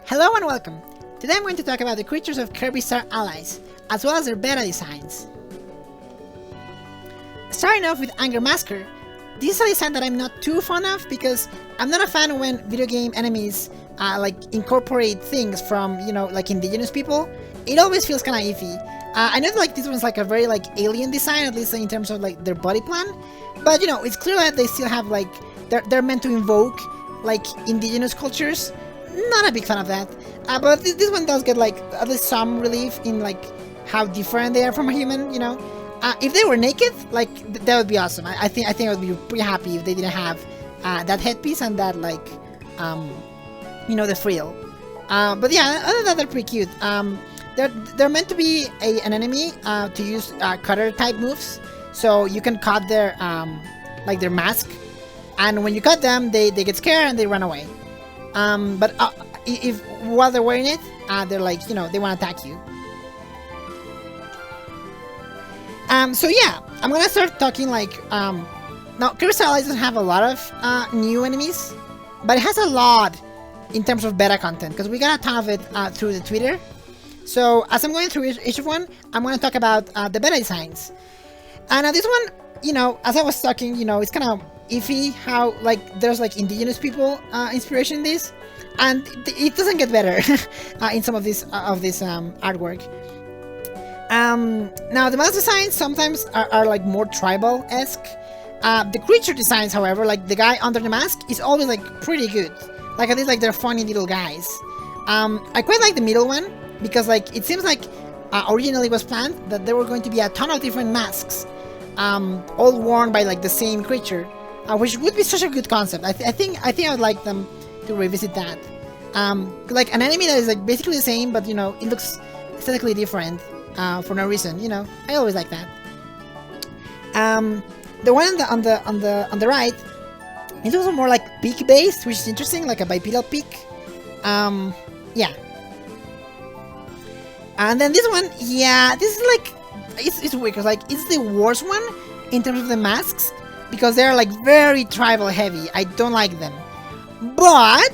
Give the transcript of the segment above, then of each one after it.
Hello and welcome! Today I'm going to talk about the creatures of Kirby Star Allies, as well as their beta designs. Starting off with Anger Masker, this is a design that I'm not too fond of because I'm not a fan when video game enemies incorporate things from, like indigenous people. It always feels kind of iffy. I know that this one's like a very alien design, at least in terms of their body plan, but it's clear that they still have they're meant to invoke indigenous cultures. Not a big fan of that, but this one does get at least some relief in how different they are from a human. If they were naked, that would be awesome. I think I would be pretty happy if they didn't have that headpiece and that the frill. But yeah, other than that, they're pretty cute. They're meant to be an enemy to use cutter type moves, so you can cut their their mask, and when you cut them, they get scared and they run away. But if while they're wearing it, they're they want to attack you. So yeah, I'm gonna start talking now Kirby Star Allies doesn't have a lot of new enemies, but it has a lot in terms of beta content, because we got a ton of it through the Twitter. So as I'm going through each of one, I'm gonna talk about the beta designs. And this one, as I was talking, it's kind of iffy how there's indigenous people inspiration in this, and it doesn't get better in some of this artwork. Now the mouse designs sometimes are more tribal-esque. The creature designs, however, the guy under the mask, is always pretty good. At least they're funny little guys. I quite like the middle one because it seems originally was planned that there were going to be a ton of different masks, all worn by the same creature. Which would be such a good concept. I think I would like them to revisit that. An enemy that is basically the same, but it looks aesthetically different for no reason. I always like that. The one on the right, it's also more peak based, which is interesting, like a bipedal peak. Yeah. And then this one, yeah, this is it's weird because it's the worst one in terms of the masks, because they're very tribal heavy. I don't like them. But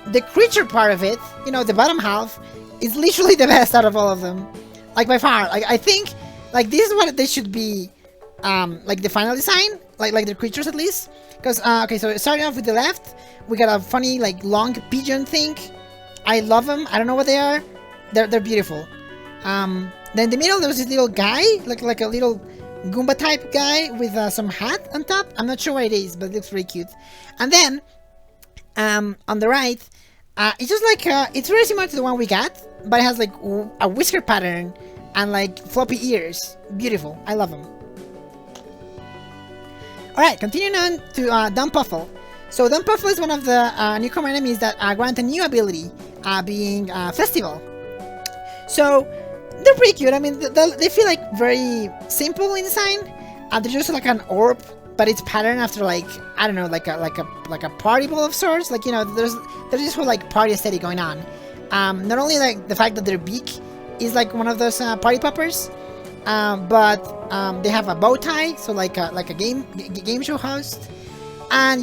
the creature part of it, the bottom half, is literally the best out of all of them. By far. I think this is what they should be the final design, the creatures at least. Because okay, so starting off with the left, we got a funny long pigeon thing. I love them. I don't know what they are. They're beautiful. Then in the middle there was this little guy, like a little Goomba type guy with some hat on top. I'm not sure what it is, but it looks really cute. And then on the right, it's just it's very similar to the one we got, but it has a whisker pattern and floppy ears. Beautiful. I love them. Alright, continuing on to Donpuffle. So Donpuffle is one of the newcomer enemies that grant a new ability, being Festival. So they're pretty cute. I mean, they feel very simple in design. They're just an orb, but it's patterned after I don't know, like a party ball of sorts. There's this whole party aesthetic going on. Not only the fact that their beak is one of those party poppers, but they have a bow tie, so like a game show host, and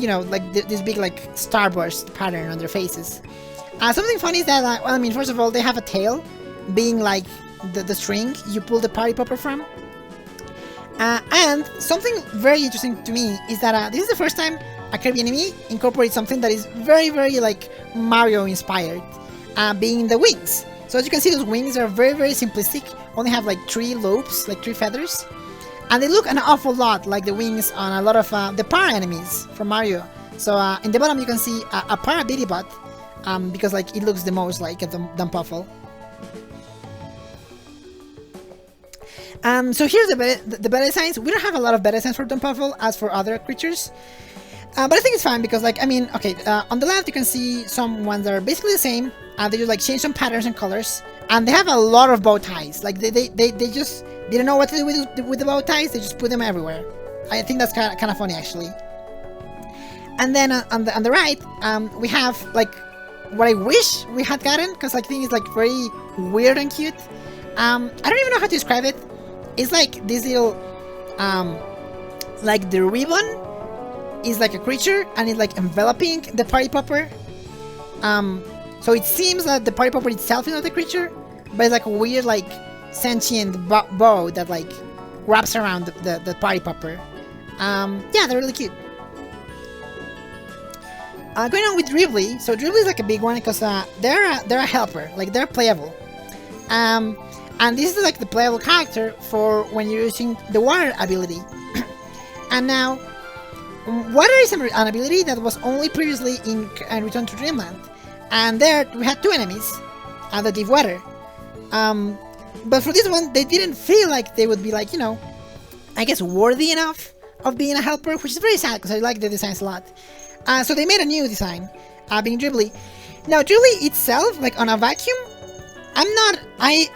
this big starburst pattern on their faces. Something funny is that well, I mean, first of all, they have a tail, being the string you pull the party popper from. And something very interesting to me is that this is the first time a Kirby enemy incorporates something that is very, very Mario inspired, being the wings. So as you can see, those wings are very, very simplistic, only have 3 lobes, 3 feathers, and they look an awful lot like the wings on a lot of the para enemies from Mario. So in the bottom you can see a para Bidybot, because it looks the most like a Donpuffle. So here's the beta designs. We don't have a lot of beta designs for Donpuffle as for other creatures, but I think it's fine because I mean, okay, on the left you can see some ones that are basically the same. They just change some patterns and colors, and they have a lot of bow ties. They just didn't know what to do with the bow ties. They just put them everywhere. I think that's kind of funny actually. And then on the right, we have what I wish we had gotten, because I think it's very weird and cute. I don't even know how to describe it. It's this little, the ribbon is a creature, and it's enveloping the party popper. So it seems that the party popper itself is not a creature, but it's like a weird like sentient bow that like wraps around the party popper. Yeah, they're really cute. Going on with Driblee, so Driblee is like a big one because they're a helper, like they're playable. And this is like the playable character for when you're using the water ability. And now, water is an ability that was only previously in Return to Dreamland. And there we had two enemies that did water. But for this one, they didn't feel like they would be like, you know, I guess worthy enough of being a helper, which is very sad because I like the designs a lot. So they made a new design, being Driblee. Now Driblee itself, like on a vacuum, I'm not. I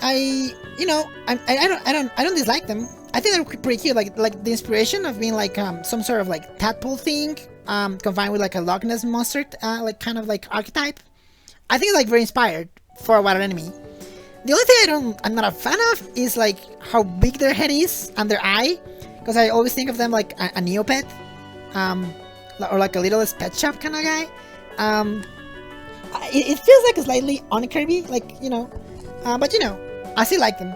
don't dislike them. I think they're pretty cute. Like the inspiration of being like some sort of like tadpole thing, combined with like a Loch Ness monster, like kind of like archetype. I think it's like very inspired for a water enemy. The only thing I'm not a fan of is like how big their head is and their eye, because I always think of them like a Neopet. Or like a littlest pet shop kind of guy. It feels like slightly on Kirby, like, you know, but you know, I still like them.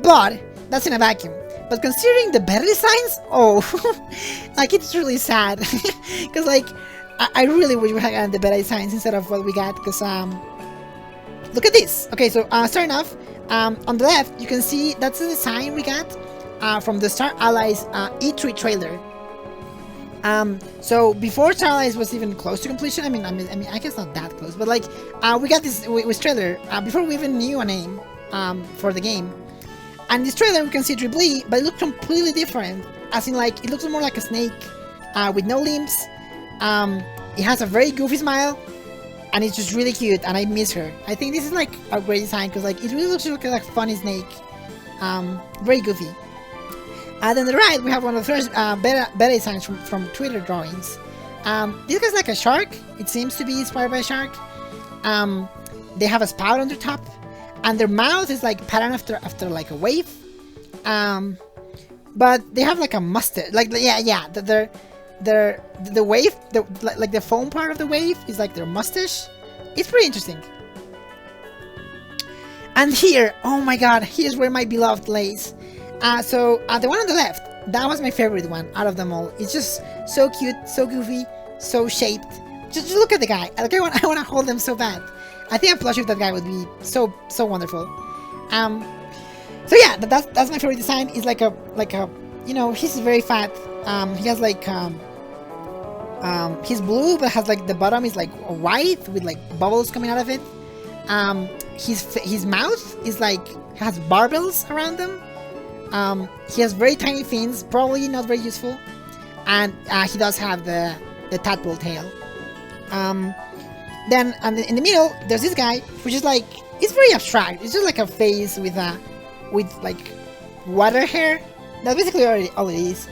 But that's in a vacuum. But considering the better designs, oh, like it's really sad. Because like, I really wish we had gotten the better designs instead of what we got. Because look at this. Okay, so starting off, on the left, you can see that's the design we got from the Star Allies E3 trailer. So before Star Allies was even close to completion, I mean, I guess not that close, but like, we got this with trailer, before we even knew a name, for the game. And this trailer, we can see Driblee, but it looks completely different, as in like, it looks more like a snake, with no limbs. It has a very goofy smile, and it's just really cute, and I miss her. I think this is like a great design, because like, it really looks like a funny snake, very goofy. And then on the right, we have one of the first beta designs from Twitter drawings. This guy's like a shark. It seems to be inspired by a shark. They have a spout on their top, and their mouth is like patterned after like a wave. But they have like a mustache. Like the wave, like the foam part of the wave is like their mustache. It's pretty interesting. And here, oh my God, here's where my beloved lays. So the one on the left, that was my favorite one out of them all. It's just so cute, so goofy, so shaped. Just look at the guy. Like I want to hold him so bad. I think a plushie of that guy would be so wonderful. So yeah, that's my favorite design. It's like a you know, he's very fat. He has like he's blue, but has like the bottom is like white with like bubbles coming out of it. His mouth is like has barbels around them. He has very tiny fins, probably not very useful, and he does have the tadpole tail. Then in the middle, there's this guy, which is like, it's very abstract. It's just like a face with like water hair. That's basically all it is.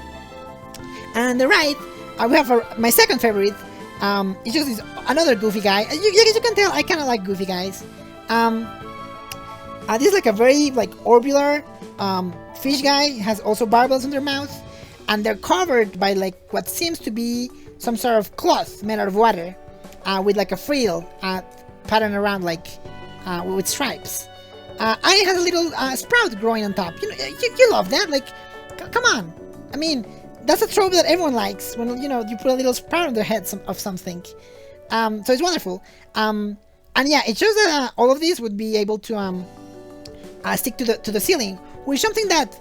And on the right, we have my second favorite. It's just another goofy guy. As you can tell, I kind of like goofy guys. This is like a very like orbular fish guy. Has also barbels in their mouth, and they're covered by like what seems to be some sort of cloth made out of water, with like a frill patterned around like with stripes. And it has a little sprout growing on top. You love that. Like, come on. I mean, that's a trope that everyone likes when you put a little sprout on their head of something. So it's wonderful. And yeah, it shows that all of these would be able to stick to the ceiling, which is something that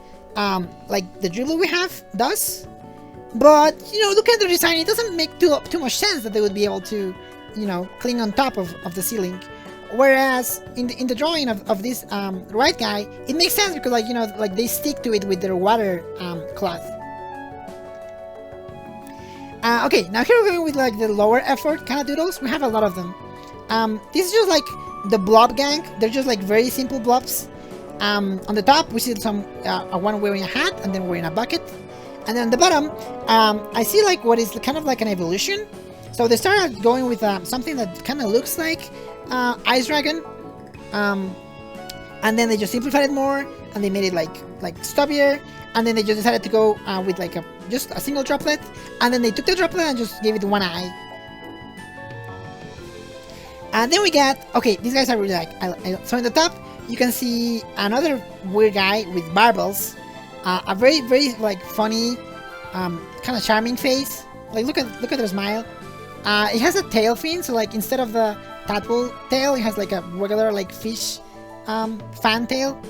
like the Driblee we have does. But look at the design; it doesn't make too much sense that they would be able to, cling on top of the ceiling. Whereas in the drawing of this right guy, it makes sense because like they stick to it with their water cloth. Okay, now here we're going with like the lower effort kind of doodles. We have a lot of them. This is just like the blob gang. They're just like very simple blobs. On the top we see some one wearing a hat and then wearing a bucket, and then on the bottom I see like what is kind of like an evolution. So they started going with something that kind of looks like Ice Dragon, and then they just simplified it more and they made it like stubbier, and then they just decided to go with like just a single droplet, and then they took the droplet and just gave it one eye. And then we get, okay, these guys I really like. So in the top, you can see another weird guy with barbels. A very, very like funny, kind of charming face. Like look at their smile. It has a tail fin, so like instead of the tadpole tail, it has like a regular like fish fan tail.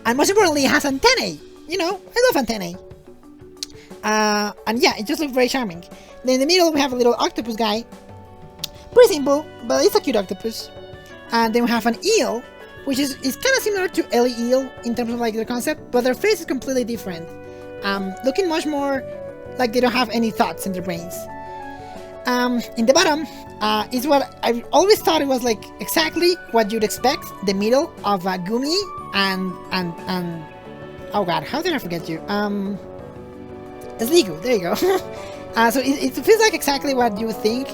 And most importantly, it has antennae. You know, I love antennae. And yeah, it just looks very charming. Then in the middle, we have a little octopus guy. Pretty simple, but it's a cute octopus. And then we have an eel, which is kind of similar to Ellie Eel in terms of like their concept, but their face is completely different. Looking much more like they don't have any thoughts in their brains. In the bottom is what I always thought it was like exactly what you'd expect. The middle of Gumi and oh god, how did I forget you? Sligo, there you go. So it feels like exactly what you think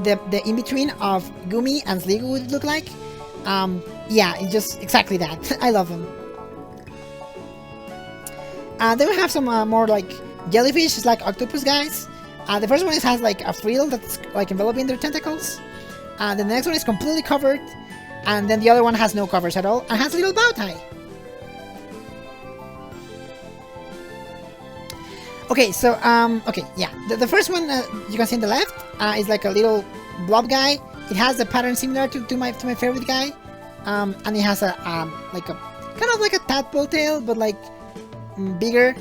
the in-between of Gumi and Sligo would look like. Yeah, it's just exactly that. I love them. Then we have some more like jellyfish, like octopus guys. The first one has like a frill that's like enveloping their tentacles. The next one is completely covered. And then the other one has no covers at all and has a little bow tie. Okay, so, okay, yeah. The first one you can see on the left is like a little blob guy. It has a pattern similar to my favorite guy. And it has a, like a, kind of like a tadpole tail, but like bigger.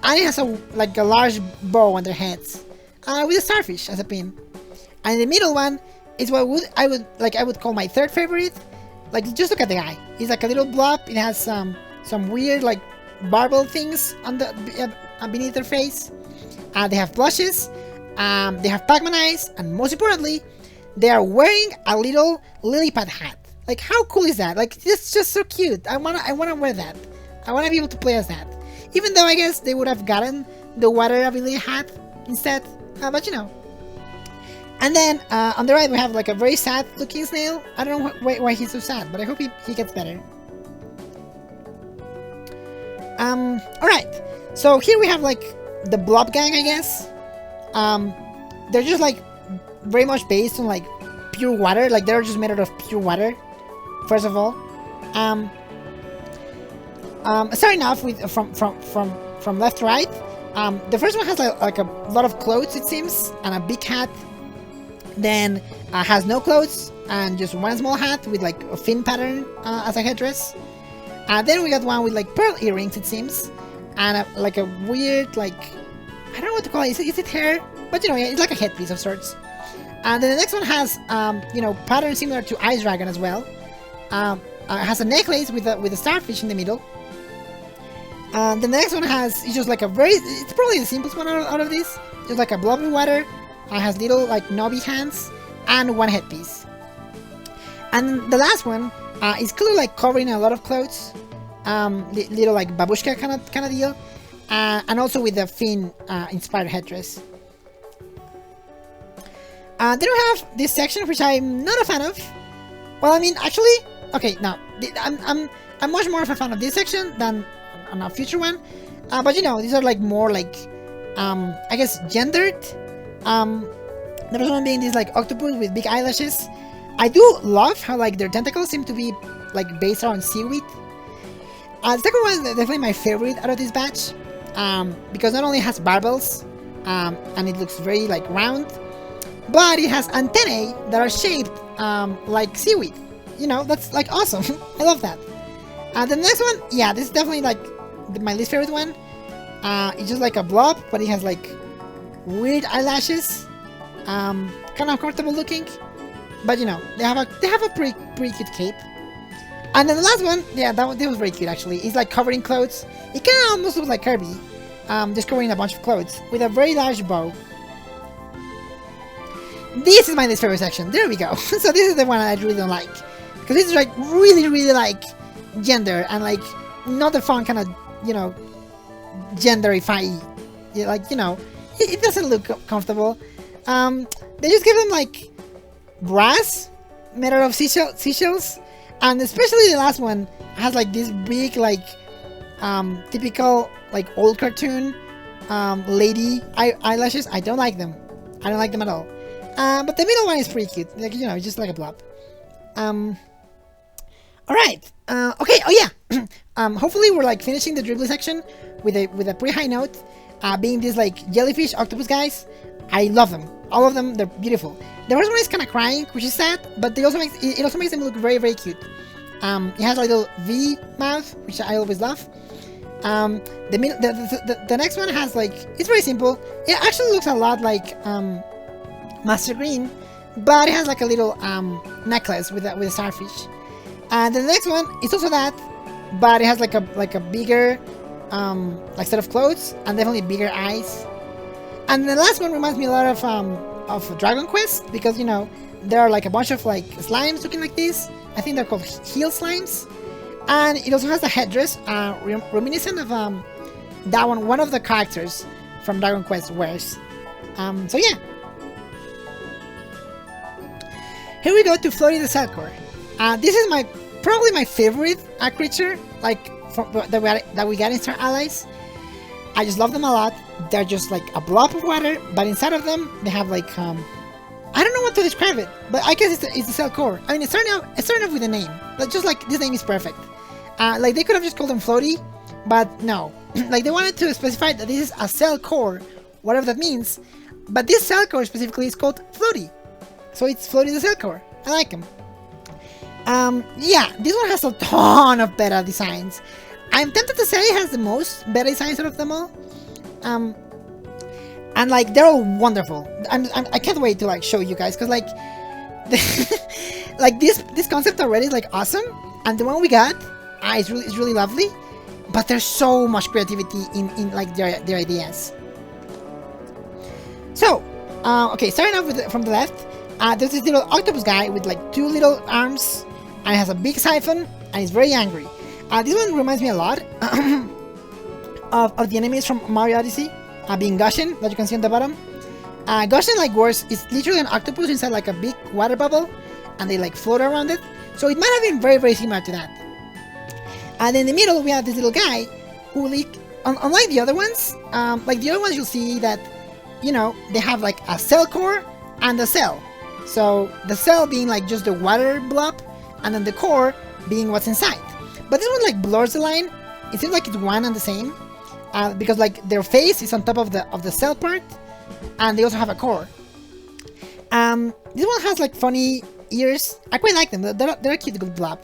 And it has a, like a large bow on their heads. With a starfish as a pin. And the middle one is what I would call my third favorite. Like, just look at the guy. He's like a little blob. It has some weird, like, barbel things on the beneath their face. They have blushes. They have Pac-Man eyes. And most importantly, they are wearing a little lily pad hat. Like, how cool is that? Like, it's just so cute. I wanna wear that. I wanna be able to play as that. Even though I guess they would have gotten the water ability hat instead. But you know. And then on the right we have like a very sad looking snail. I don't know why he's so sad, but I hope he gets better. Alright. So here we have like the blob gang, I guess. They're just like very much based on like pure water. Like they're just made out of pure water. First of all. Starting off with from left to right. The first one has like a lot of clothes, it seems, and a big hat. Then has no clothes and just one small hat with like a fin pattern as a headdress. Then we got one with like pearl earrings, it seems, and like a weird, like, I don't know what to call it. Is it hair? But you know, it's like a headpiece of sorts. And then the next one has you know, pattern similar to Ice Dragon as well. Has a necklace with a starfish in the middle. The next one it's just like it's probably the simplest one out of this. Just like a blob of water. Has little like knobby hands and one headpiece. And the last one is clearly like covering a lot of clothes. Little like babushka kind of deal. And also with the fin inspired headdress. Then we have this section which I'm not a fan of. Well, I mean, actually, okay, now I'm much more of a fan of this section than on a future one, but you know, these are like more like I guess gendered. The first one being these like octopus with big eyelashes. I do love how like their tentacles seem to be like based on seaweed. The second one is definitely my favorite out of this batch, because not only has barbels and it looks very like round, but it has antennae that are shaped like seaweed. You know, that's like awesome. I love that. The next one, yeah, this is definitely like my least favorite one. It's just like a blob, but it has like weird eyelashes. Kind of uncomfortable looking, but you know, they have a pretty cute cape. And then the last one, yeah, that was very cute actually. It's like covered in clothes. It kind of almost looks like Kirby, just covering a bunch of clothes with a very large bow. This is my least favorite section. There we go. So this is the one I really don't like, because this is like really like gender and like not the fun kind of, you know, genderify, like, you know, it doesn't look comfortable. They just give them like brass made out of seashells, and especially the last one has like this big like typical like old cartoon lady eyelashes. I don't like them. I don't like them at all. But the middle one is pretty cute. Like, you know, just like a blob. Alright. Okay, oh yeah. Hopefully we're like finishing the Driblee section with a pretty high note. Being these like jellyfish octopus guys. I love them. All of them, they're beautiful. The first one is kind of crying, which is sad, but it also makes them look very, very cute. It has a little V mouth, which I always love. The next one has like, it's very simple. It actually looks a lot like Master Green, but it has like a little necklace with a starfish. And the next one is also that, but it has like a bigger like set of clothes and definitely bigger eyes. And the last one reminds me a lot of Dragon Quest, because you know there are like a bunch of like slimes looking like this. I think they're called heel slimes. And it also has a headdress reminiscent of that one of the characters from Dragon Quest wears. So yeah. Here we go to Floaty the Cellcore. This is probably my favorite creature, like that we got in Star Allies. I just love them a lot. They're just like a blob of water, but inside of them they have like I don't know what to describe it, but I guess it's the Cellcore. I mean, it's starting off with a name, but just like this name is perfect. Like they could have just called them Floaty, but no. Like they wanted to specify that this is a Cellcore, whatever that means. But this Cellcore specifically is called Floaty, so it's Floaty the Cellcore. I like him. Yeah, this one has a ton of beta designs. I'm tempted to say it has the most beta designs out of them all. And like they're all wonderful. I can't wait to like show you guys, because like like this concept already is like awesome, and the one we got is really lovely. But there's so much creativity in like their ideas. So okay, starting off from the left, there's this little octopus guy with like 2 little arms, and it has a big siphon, and he's very angry. This one reminds me a lot of the enemies from Mario Odyssey, being Gushin, that you can see on the bottom. Gushin, like worse, is literally an octopus inside like a big water bubble, and they like float around it. So it might have been very, very similar to that. And in the middle, we have this little guy who, like, unlike the other ones, like the other ones, you'll see that, you know, they have like a cell core and a cell. So the cell being like just the water blob, and then the core being what's inside. But this one like blurs the line. It seems like it's one and the same, because like their face is on top of the cell part, and they also have a core. This one has like funny ears. I quite like them. They're a cute little blob.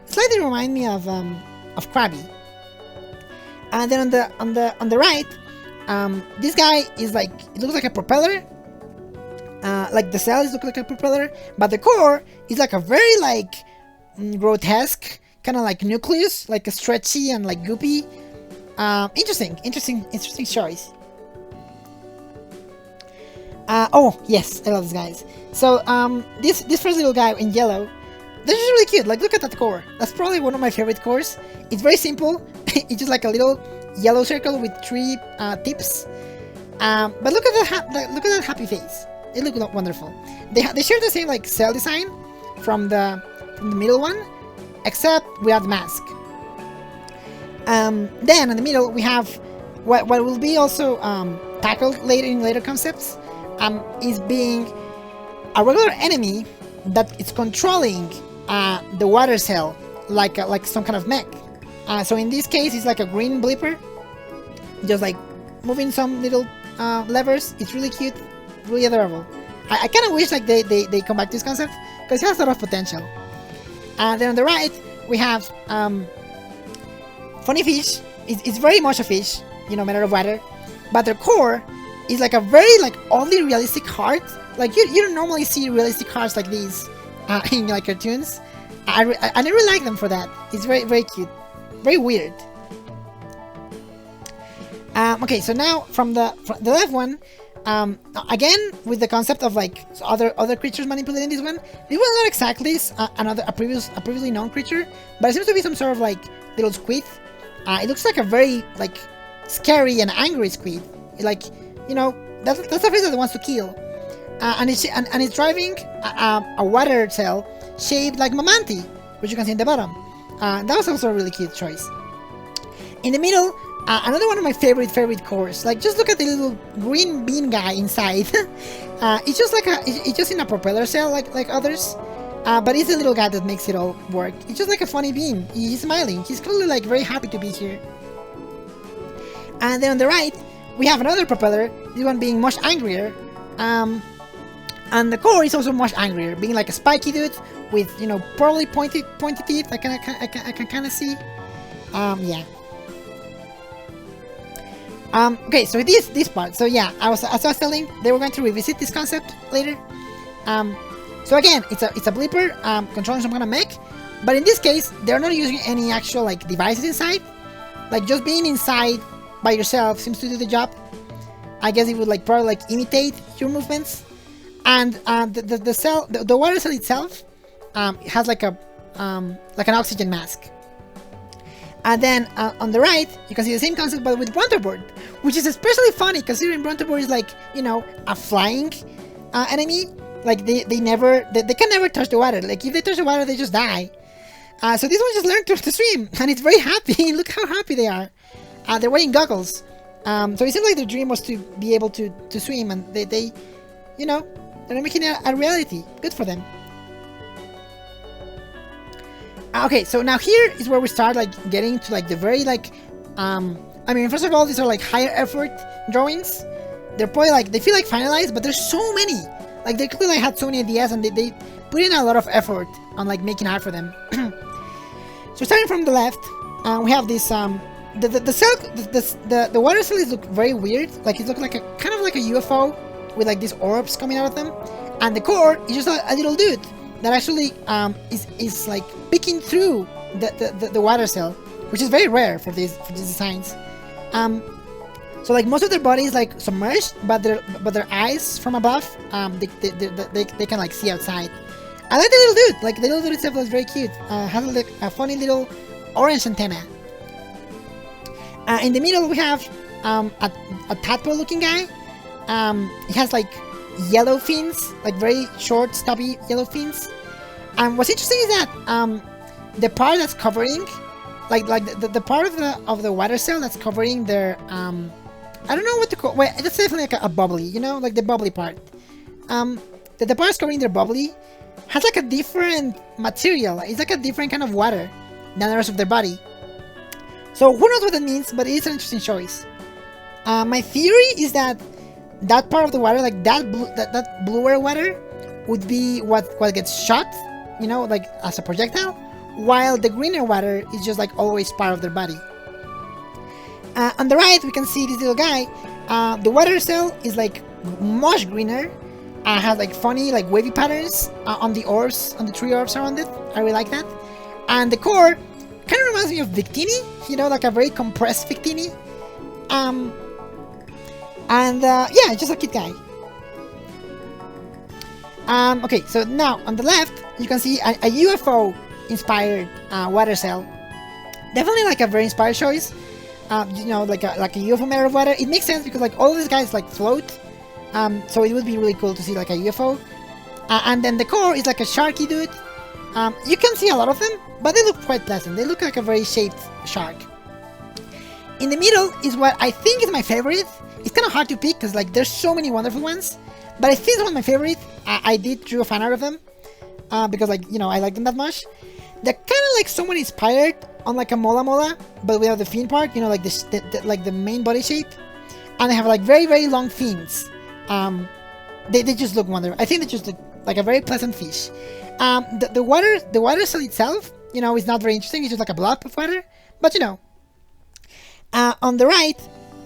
Slightly remind me of Krabby. And then on the right, this guy is like, it looks like a propeller. Like the cells look like a propeller, but the core is like a very like grotesque kind of like nucleus, like a stretchy and like goopy. Interesting choice. Oh yes, I love these guys. So this first little guy in yellow, this is really cute. Like look at that core. That's probably one of my favorite cores. It's very simple. It's just like a little yellow circle with 3 tips. But look at that happy face. It looks wonderful. They share the same like cell design from the middle one, except without the mask. Then in the middle we have what will be also tackled later in later concepts, is being a regular enemy that is controlling the water cell like some kind of mech. So in this case it's like a green blipper, just like moving some little levers. It's really cute, really adorable. I kind of wish like they come back to this concept, because it has a lot of potential. Then on the right we have funny fish. It's very much a fish, you know, made out of water, but their core is like a very like oddly realistic heart. Like you don't normally see realistic hearts like these in like cartoons. I really like them for that. It's very, very cute, very weird. Okay, so now from the left one, again with the concept of like other creatures manipulating this one. This was not exactly a previously known creature, but it seems to be some sort of like little squid. It looks like a very like scary and angry squid. Like, you know, that's a face that wants to kill. And it's driving a water cell shaped like Mamanti, which you can see in the bottom. That was also a really cute choice. In the middle, another one of my favorite cores. Like, just look at the little green bean guy inside. It's just like it's just in a propeller cell like others. But it's the little guy that makes it all work. It's just like a funny beam. He's smiling. He's clearly like very happy to be here. And then on the right, we have another propeller. This one being much angrier. And the core is also much angrier, being like a spiky dude with, you know, probably pointy teeth. I can kind of see. Yeah. Okay, so this part. So yeah, as I was telling, they were going to revisit this concept later. So again, it's a blipper controlling some kind of mech, but in this case, they're not using any actual like devices inside. Like just being inside by yourself seems to do the job. I guess it would like probably like imitate your movements. And the water cell itself has like an oxygen mask. And then on the right, you can see the same concept but with Bronterboard, which is especially funny considering Bronterboard is like, you know, a flying enemy. Like they can never touch the water. Like if they touch the water, they just die. So this one just learned to swim, and it's very happy. Look how happy they are. They're wearing goggles. So it seems like their dream was to be able to swim, and they you know, they're making it a reality. Good for them. Okay, so now here is where we start like getting to like the very like I mean, first of all, these are like higher effort drawings. They're probably like, they feel like finalized, but there's so many. Like they clearly had so many ideas, and they put in a lot of effort on like making art for them. So starting from the left, we have this the water cells look very weird. Like it looks like a kind of like a UFO with like these orbs coming out of them, and the core is just a little dude that actually is like peeking through the water cell, which is very rare for these designs. So like most of their body is like submerged, but their eyes from above, they can like see outside. I like the little dude. Like the little dude itself was very cute. Has like a funny little orange antenna. In the middle we have a tadpole looking guy. He has like yellow fins, like very short, stubby yellow fins. And what's interesting is that the part that's covering, like the part of the water cell that's covering their I don't know what to call. Wait, that's definitely like a bubbly, you know, like the bubbly part. The part covering their bubbly has like a different material. It's like a different kind of water than the rest of their body. So who knows what that means, but it is an interesting choice. My theory is that part of the water, like that bluer water, would be what gets shot, you know, like as a projectile, while the greener water is just like always part of their body. On the right, we can see this little guy. The water cell is like much greener. Has like funny, like wavy patterns on the orbs, on the three orbs around it. I really like that. And the core kind of reminds me of Victini, you know, like a very compressed Victini. Yeah, just a cute guy. Okay, so now on the left, you can see a UFO-inspired water cell. Definitely like a very inspired choice. You know, like a UFO made of water. It makes sense because like all of these guys like float. So it would be really cool to see like a UFO. And then the core is like a sharky dude. You can see a lot of them, but they look quite pleasant. They look like a very shaped shark. In the middle is what I think is my favorite. It's kind of hard to pick because like there's so many wonderful ones, but I think it's one of my favorite. I did draw a fan art of them because like, you know, I like them that much. They're kind of like somewhat inspired on like a Mola, but without the fin part, you know, like like the main body shape, and they have like very, very long fins. They just look wonderful. I think they just look like a very pleasant fish. The water cell itself, you know, is not very interesting. It's just like a blob of water, but you know. On the right,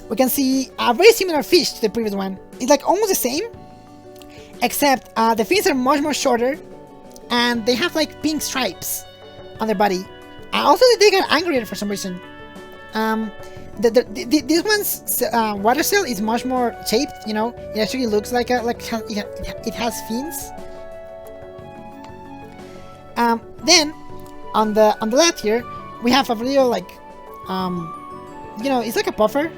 we can see a very similar fish to the previous one. It's like almost the same, except the fins are much more shorter, and they have like pink stripes on their body. Also, they get angrier for some reason. This one's water cell is much more shaped. You know, it actually looks like it has fins. Then on the left here, we have a little like you know, it's like a puffer.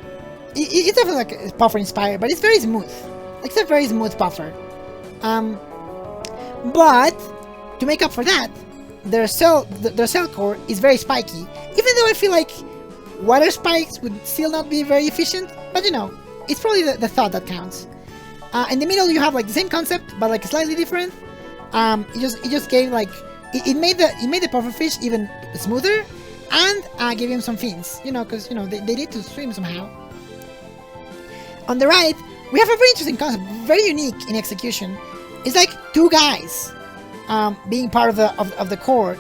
It's definitely like a puffer inspired, but it's very smooth. Like it's a very smooth puffer. But to make up for that, their cell core is very spiky. Even though I feel like water spikes would still not be very efficient, but you know, it's probably the thought that counts. In the middle, you have like the same concept, but like slightly different. It just gave like it made the pufferfish even smoother, and gave him some fins. You know, because they need to swim somehow. On the right, we have a very interesting concept, very unique in execution. It's like two guys being part of the core,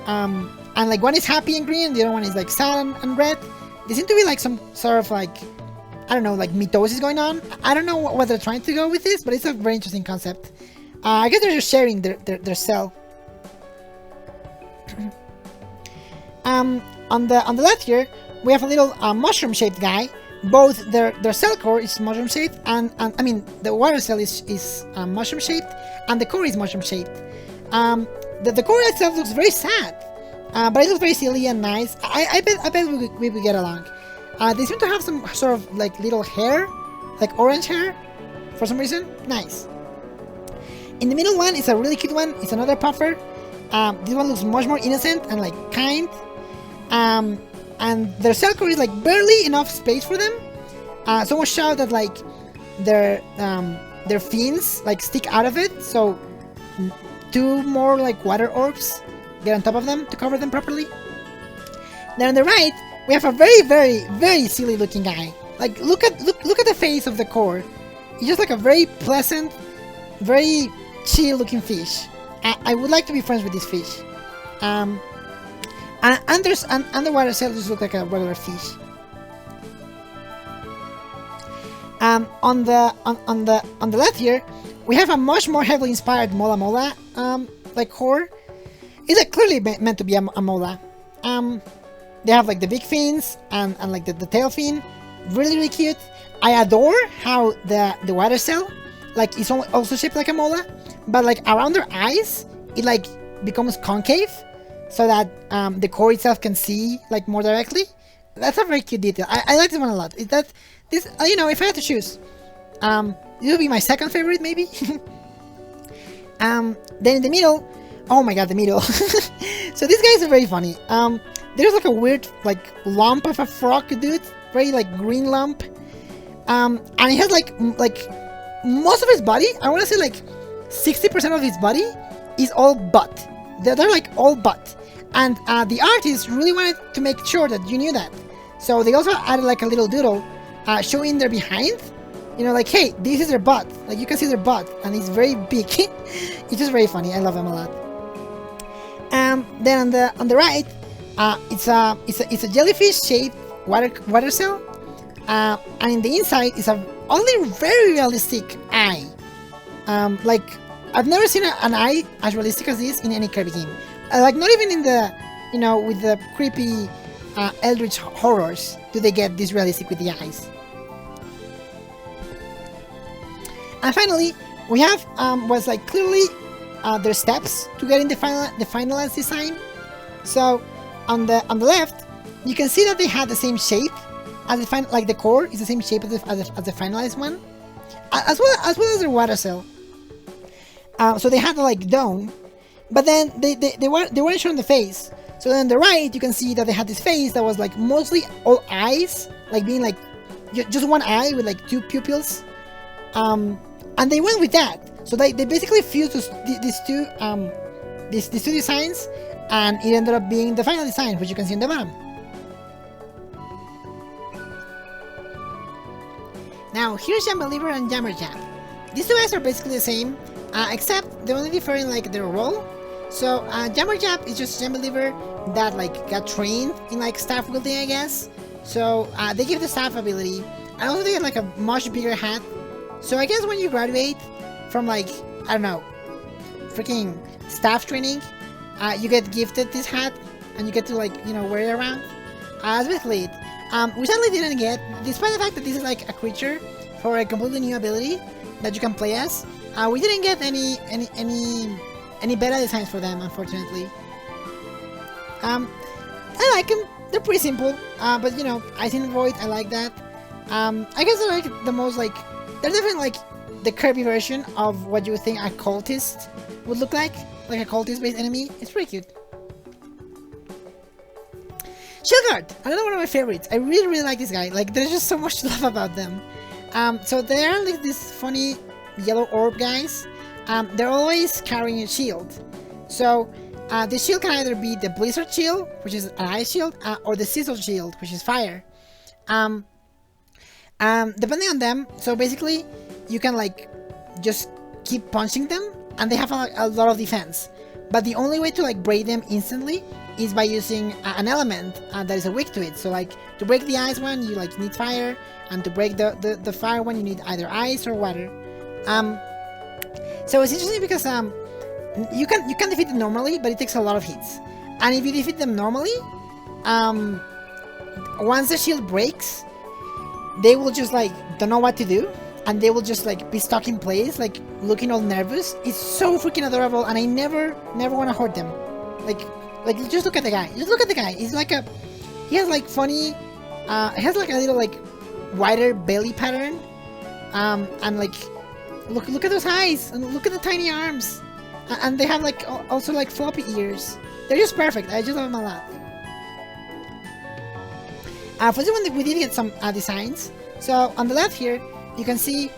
and like one is happy and green, the other one is like sad and red. They seem to be like some sort of like, I don't know, like mitosis going on. I don't know what they're trying to go with this, but it's a very interesting concept. I guess they're just sharing their cell. On the left here, we have a little mushroom-shaped guy. Both their cell core is mushroom-shaped, and I mean the water cell is mushroom-shaped, and the core is mushroom-shaped. The core itself looks very sad, but it looks very silly and nice. I bet we would get along. They seem to have some sort of like little hair, like orange hair, for some reason. Nice. In the middle one is a really cute one. It's another puffer. This one looks much more innocent and like kind. And their cell core is like barely enough space for them. So much so that like their fins like stick out of it. So two more like water orbs get on top of them to cover them properly. Then on the right, we have a very, very, very silly looking guy. Like look at the face of the core. He's just like a very pleasant, very chill looking fish. I would like to be friends with this fish. And underwater cells just look like a regular fish. On the left here, we have a much more heavily inspired Mola Mola like core. It's like clearly meant to be a Mola. They have like the big fins and like the tail fin, really cute. I adore how the water cell like is also shaped like a Mola, but like around their eyes it like becomes concave, so that the core itself can see like more directly. That's a very cute detail. I like this one a lot. Is that this? If I had to choose, this would be my second favorite maybe. Then in the middle, oh my god, the middle. So these guys are very funny. There's like a weird like lump of a frog dude, very like green lump, and he has like most of his body. I want to say like 60% of his body is all butt. They're like all butt. And the artist really wanted to make sure that you knew that. So they also added like a little doodle showing their behind. Like, hey, this is their butt. Like, you can see their butt. And it's very big. It's just very funny. I love them a lot. Then on the right, it's a jellyfish-shaped water cell. And in the inside is a only very realistic eye. Like, I've never seen an eye as realistic as this in any Kirby game. Like, not even in the, with the creepy eldritch horrors do they get this realistic with the eyes. And finally, we have what's like clearly their steps to getting the finalized design. So on the left, you can see that they had the same shape as the core is the same shape as the finalized one, as well as their water cell. So they had the like dome. But then they weren't showing the face. So then on the right, you can see that they had this face that was like mostly all eyes, like being like just one eye with like two pupils. And they went with that. So they basically fused these two designs, and it ended up being the final design, which you can see on the bottom. Now here's Jambeliever and Jammerjab. These two guys are basically the same, except they're only different like their role. So Jammerjab is just Jambeliever that like got trained in like staff wielding, I guess. So they give the staff ability, and also they get like a much bigger hat. So I guess when you graduate from like, I don't know, freaking staff training, you get gifted this hat, and you get to like, wear it around. That's basically it. We sadly didn't get, despite the fact that this is like a creature for a completely new ability that you can play as, we didn't get any beta designs for them, unfortunately. I like them. They're pretty simple, but Ice in Void, I like that. I guess I like the most like, they're definitely like the Kirby version of what you would think a cultist would look like a cultist-based enemy. It's pretty cute. Shellguard, another one of my favorites. I really like this guy. Like, there's just so much to love about them. So they're like these funny yellow orb guys. they're always carrying a shield. So the shield can either be the Blizzard Shield, which is an ice shield, or the Sizzle Shield, which is fire. Depending on them, so basically you can like just keep punching them, and they have a lot of defense. But the only way to like break them instantly is by using an element that is weak to it. So like to break the ice one, you like need fire, and to break the fire one, you need either ice or water. So it's interesting because you can defeat them normally, but it takes a lot of hits. And if you defeat them normally, once the shield breaks, they will just like don't know what to do, and they will just like be stuck in place, like looking all nervous. It's so freaking adorable, and I never want to hurt them. Like just look at the guy. Just look at the guy. He's like he has like funny, he has like a little like wider belly pattern, and like look at those eyes, and look at the tiny arms, and they have like also like floppy ears. They're just perfect. I just love them a lot. For this one, we did get some designs. So on the left here, you can see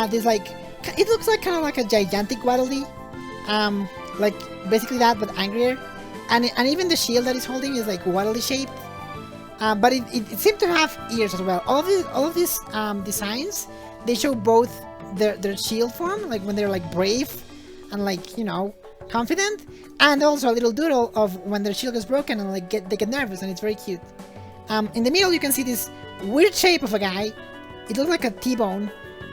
this like, it looks like kind of like a gigantic Waddle-Dee, like basically that but angrier, and even the shield that he's holding is like Waddle-Dee shaped, but it seemed to have ears as well. All of these designs, they show both their shield form, like when they're like brave and like, you know, confident, and also a little doodle of when their shield is broken and like they get nervous, and it's very cute. In the middle, you can see this weird shape of a guy. It looks like a T-bone.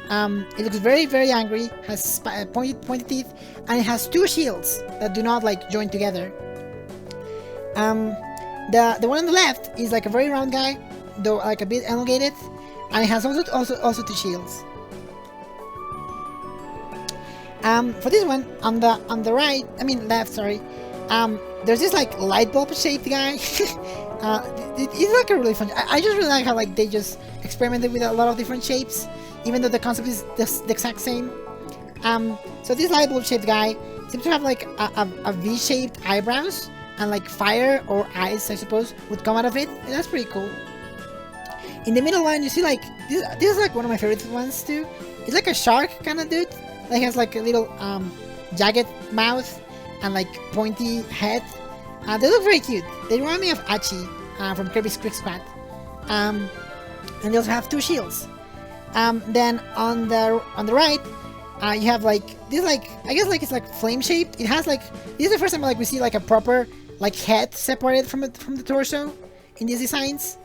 It looks very, very angry, has pointed teeth, and it has two shields that do not like join together. The one on the left is like a very round guy, though like a bit elongated, and it has also two shields. For this one, on the right, I mean left, sorry, there's this like light bulb shaped guy. It's like a really fun. I just really like how like they just experimented with a lot of different shapes, even though the concept is the exact same. So this light bulb shaped guy seems to have like a V-shaped eyebrows, and like fire or ice, I suppose, would come out of it. And that's pretty cool. In the middle one, you see like this is like one of my favorite ones too. It's like a shark kind of dude. Like has like a little jagged mouth and like pointy head. They look very cute. They remind me of Achi from Kirby's Quick Squad. And they also have two shields. Then on the right, you have like this, like I guess like it's like flame shaped. It has like, this is the first time like we see like a proper like head separated from the torso in these designs.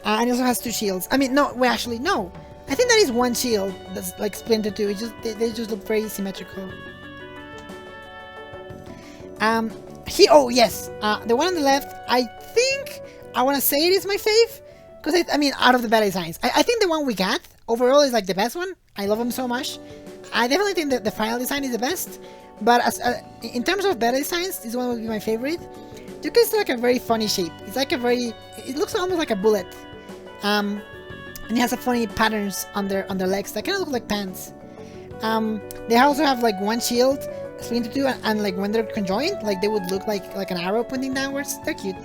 And it also has two shields. I mean, no, wait, actually no. I think that is one shield that's like split into two. It just they just look very symmetrical. Oh yes, the one on the left, I think I want to say it is my fave, because I mean, out of the beta designs, I think the one we got overall is like the best one. I love them so much. I definitely think that the final design is the best, but as in terms of beta designs, this one would be my favorite, because it's like a very funny shape. It's like a very, it looks almost like a bullet, and it has a funny patterns on their legs that kind of look like pants. They also have like one shield split into two, and like when they're conjoined, like they would look like an arrow pointing downwards. They're cute.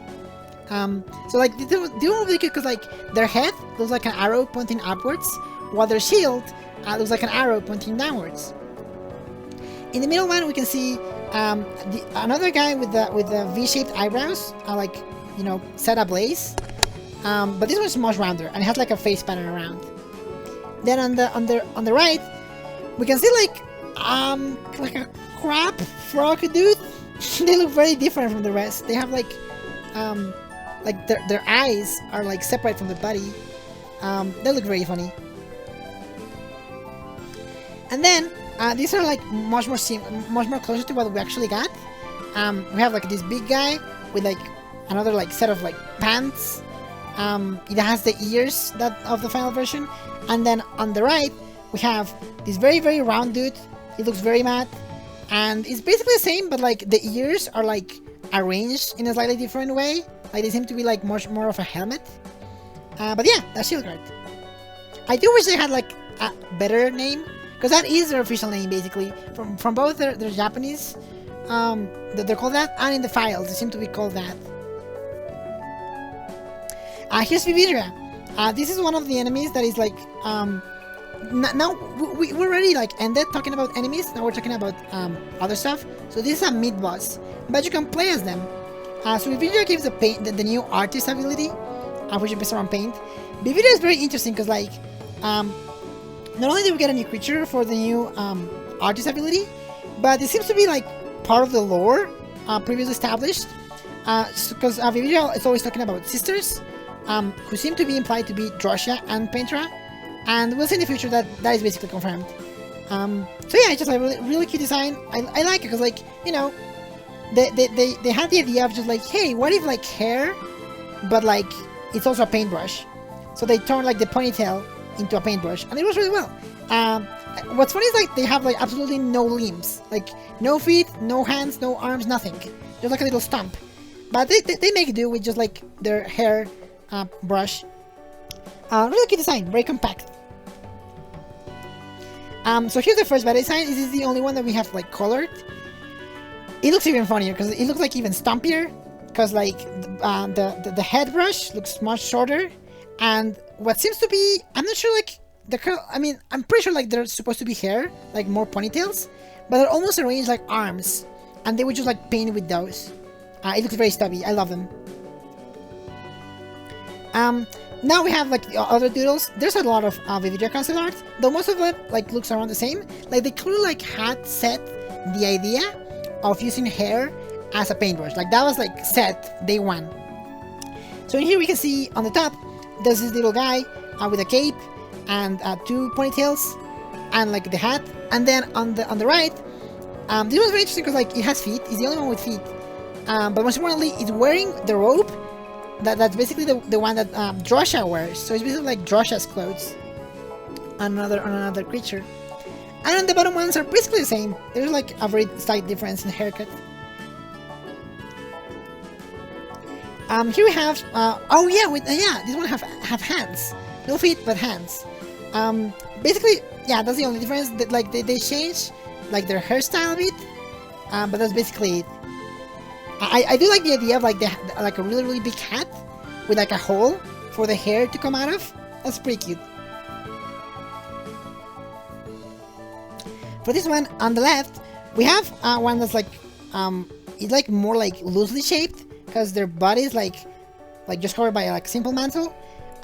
So like they look really cute because like their head looks like an arrow pointing upwards, while their shield looks like an arrow pointing downwards. In the middle one, we can see another guy with the V-shaped eyebrows, like, you know, set ablaze. But this one's much rounder, and it has like a face pattern around. Then on the right, we can see like a crab frog dude. They look very different from the rest. They have like their eyes are like separate from the body. They look very funny. And then these are like much more closer to what we actually got. We have like this big guy with like another like set of like pants. It has the ears of the final version. And then on the right, we have this very, very round dude. He looks very mad, and it's basically the same, but like the ears are like arranged in a slightly different way. Like they seem to be like much more of a helmet. But yeah, that's Shield Guard. I do wish they had like a better name, because that is their official name basically. From both their Japanese, they're called that, and in the files they seem to be called that. Here's Vividria. This is one of the enemies that is like now we already like ended talking about enemies. Now we're talking about other stuff. So this is a mid boss, but you can play as them. So Vividria gives the new artist ability, which is based around paint. Vividria is very interesting because like not only do we get a new creature for the new artist ability, but it seems to be like part of the lore previously established. Because Vividria is always talking about sisters, who seem to be implied to be Drosha and Paintra, and we'll see in the future that that is basically confirmed. So yeah, it's just a really cute design. I like it because, like, you know, they had the idea of just like, hey, what if like hair, but like it's also a paintbrush. So they turned like the ponytail into a paintbrush, and it was really well. What's funny is like they have like absolutely no limbs, like no feet, no hands, no arms, nothing. Just like a little stump. But they make do with just like their hair brush. Really cute design, very compact. So here's the first beta design. This is the only one that we have like colored. It looks even funnier because it looks like even stumpier. Because like the head brush looks much shorter, and what seems to be, I'm not sure, like the curl. I mean, I'm pretty sure like they're supposed to be hair, like more ponytails, but they're almost arranged like arms, and they would just like paint with those. It looks very stubby. I love them. Now we have like the other doodles. There's a lot of Vividria concept art, though most of it like looks around the same. Like they clearly like had set the idea of using hair as a paintbrush. Like that was like set day one. So in here we can see on the top there's this little guy with a cape and two ponytails and like the hat. And then on the right, this was very interesting because like it has feet. It's the only one with feet. But most importantly, it's wearing the robe that's basically the one that Drosha wears. So it's basically like Drosha's clothes on another creature. And then the bottom ones are basically the same. There's like a very slight difference in haircut. Here we have oh yeah, this one have hands, no feet but hands. Basically, yeah, that's the only difference. That like they change like their hairstyle a bit, but that's basically it. I do like the idea of like like a really big hat with like a hole for the hair to come out of. That's pretty cute. For this one on the left, we have one that's like it's like more like loosely shaped because their body is like just covered by like simple mantle,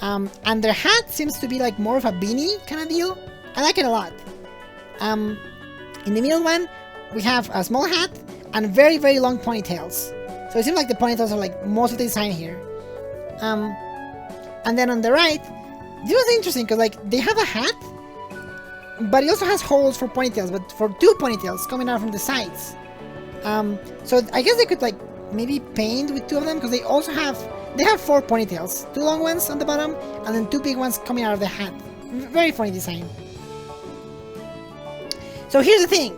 and their hat seems to be like more of a beanie kind of deal. I like it a lot. In the middle one, we have a small hat and very long ponytails. So it seems like the ponytails are like most of the design here. And then on the right, this was interesting because like they have a hat, but it also has holes for ponytails, but for two ponytails coming out from the sides. So I guess they could like maybe paint with two of them because they have four ponytails, two long ones on the bottom and then two big ones coming out of the hat. Very funny design. So here's the thing.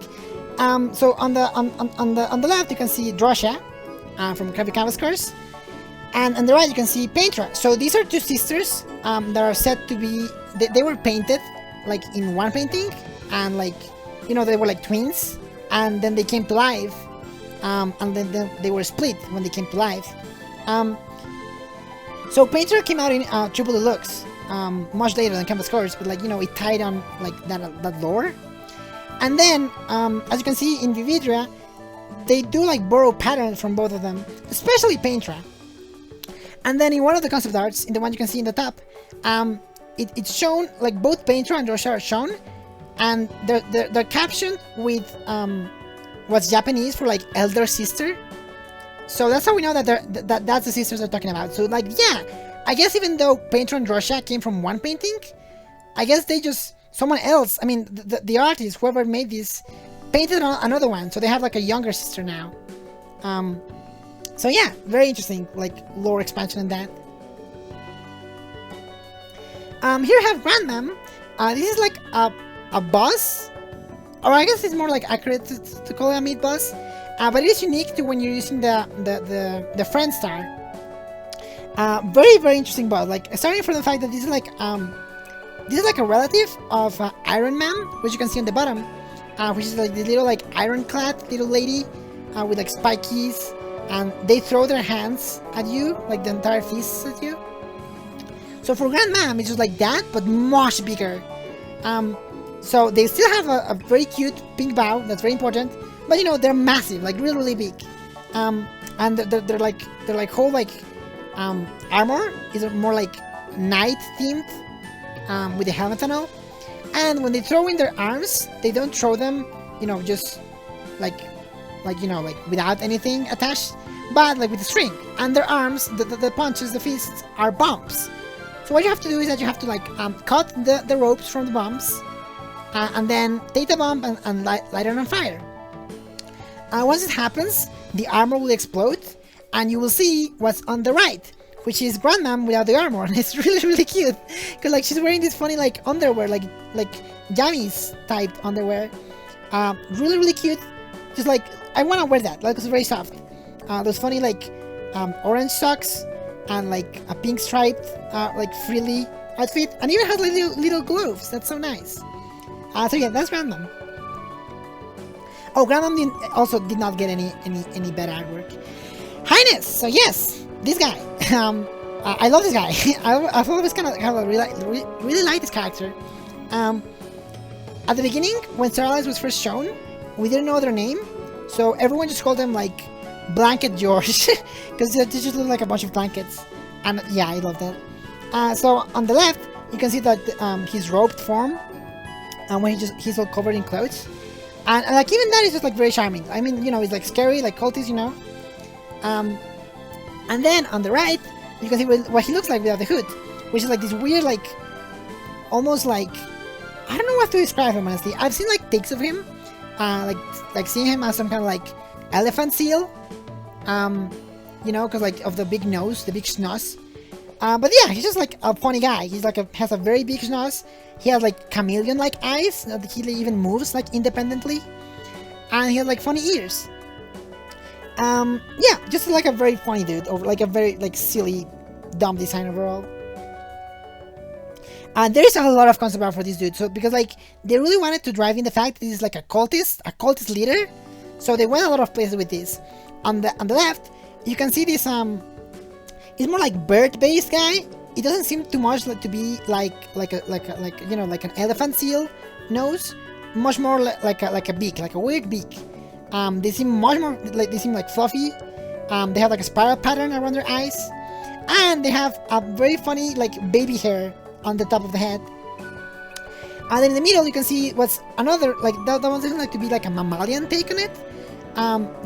So on the left you can see Drosha from Kirby Canvas Curse, and on the right you can see Paintra. So these are two sisters that are said to be they were painted like in one painting, and like, you know, they were like twins, and then they came to life, and then they were split when they came to life. So Painter came out in Triple Deluxe much later than Canvas Curse, but like, you know, it tied on like that lore. And then, as you can see in Vividria, they do like borrow patterns from both of them, especially Paintra. And then in one of the concept arts, in the one you can see in the top, it's shown like both Paintra and Drosha are shown, and they're captioned with what's Japanese for like elder sister. So that's how we know that that's the sisters they're talking about. So like, yeah, I guess even though Paintra and Drosha came from one painting, I guess they just someone else, I mean the artist, whoever made this, painted on another one, so they have like a younger sister now. So yeah, very interesting, like lore expansion in that. Here we have Grandmam. This is like a boss, or I guess it's more like accurate to call it a mid boss, but it is unique to when you're using the friend star. Very interesting boss. Like starting from the fact that this is like a relative of Iron Man, which you can see on the bottom, which is like the little like ironclad little lady with like spikies, and they throw their hands at you, like the entire fist at you. So for Grandmam, it's just like that, but much bigger. So they still have a very cute pink bow. That's very important. But you know, they're massive, like really, really big. And they're like whole like armor is more like knight themed, with the helmet and all. And when they throw in their arms, they don't throw them, you know, just like you know, like without anything attached, but like with a string. And their arms, the punches, the fists are bumps. So what you have to do is that you have to like cut the ropes from the bumps, and then take the bump and light it on fire. Once it happens, the armor will explode, and you will see what's on the right, which is Grandmam without the armor. And it's really, really cute, because like she's wearing this funny like underwear, like jammies type underwear. Really, really cute. Just like, I want to wear that. Like, it's very soft. Those funny like orange socks and like a pink striped like frilly outfit, and even has like little gloves. That's so nice. So yeah, that's Grandmam. Oh, Grandmam also did not get any better artwork. Hyness. So yes, this guy. I love this guy. I've always kind of really liked this character. At the beginning, when Star Allies was first shown, we didn't know their name, so everyone just called them like Blanket George, because they just look like a bunch of blankets. And yeah, I love that. So on the left, you can see that his robed form, and when he's all covered in clothes. And like even that is just like very charming. I mean, you know, it's like scary, like cultist, you know. And then on the right, you can see what he looks like without the hood, which is like this weird, like almost like, I don't know what to describe him honestly. I've seen like pics of him, like seeing him as some kind of like elephant seal, you know, because like of the big nose, the big schnoz. But yeah, he's just like a funny guy. He's like has a very big schnoz. He has like chameleon-like eyes. He even moves like independently, and he has like funny ears. Yeah, just like a very funny dude, or like a very like silly, dumb design overall. And there is a lot of concept art for this dude, so because like they really wanted to drive in the fact that he's like a cultist leader, so they went a lot of places with this. On the left, you can see this it's more like bird-based guy. It doesn't seem too much like to be like you know, like an elephant seal nose, much more like a beak, like a weird beak. They seem much more like fluffy. They have like a spiral pattern around their eyes, and they have a very funny like baby hair on the top of the head. And then in the middle, you can see what's another like that one seems like to be like a mammalian take on it.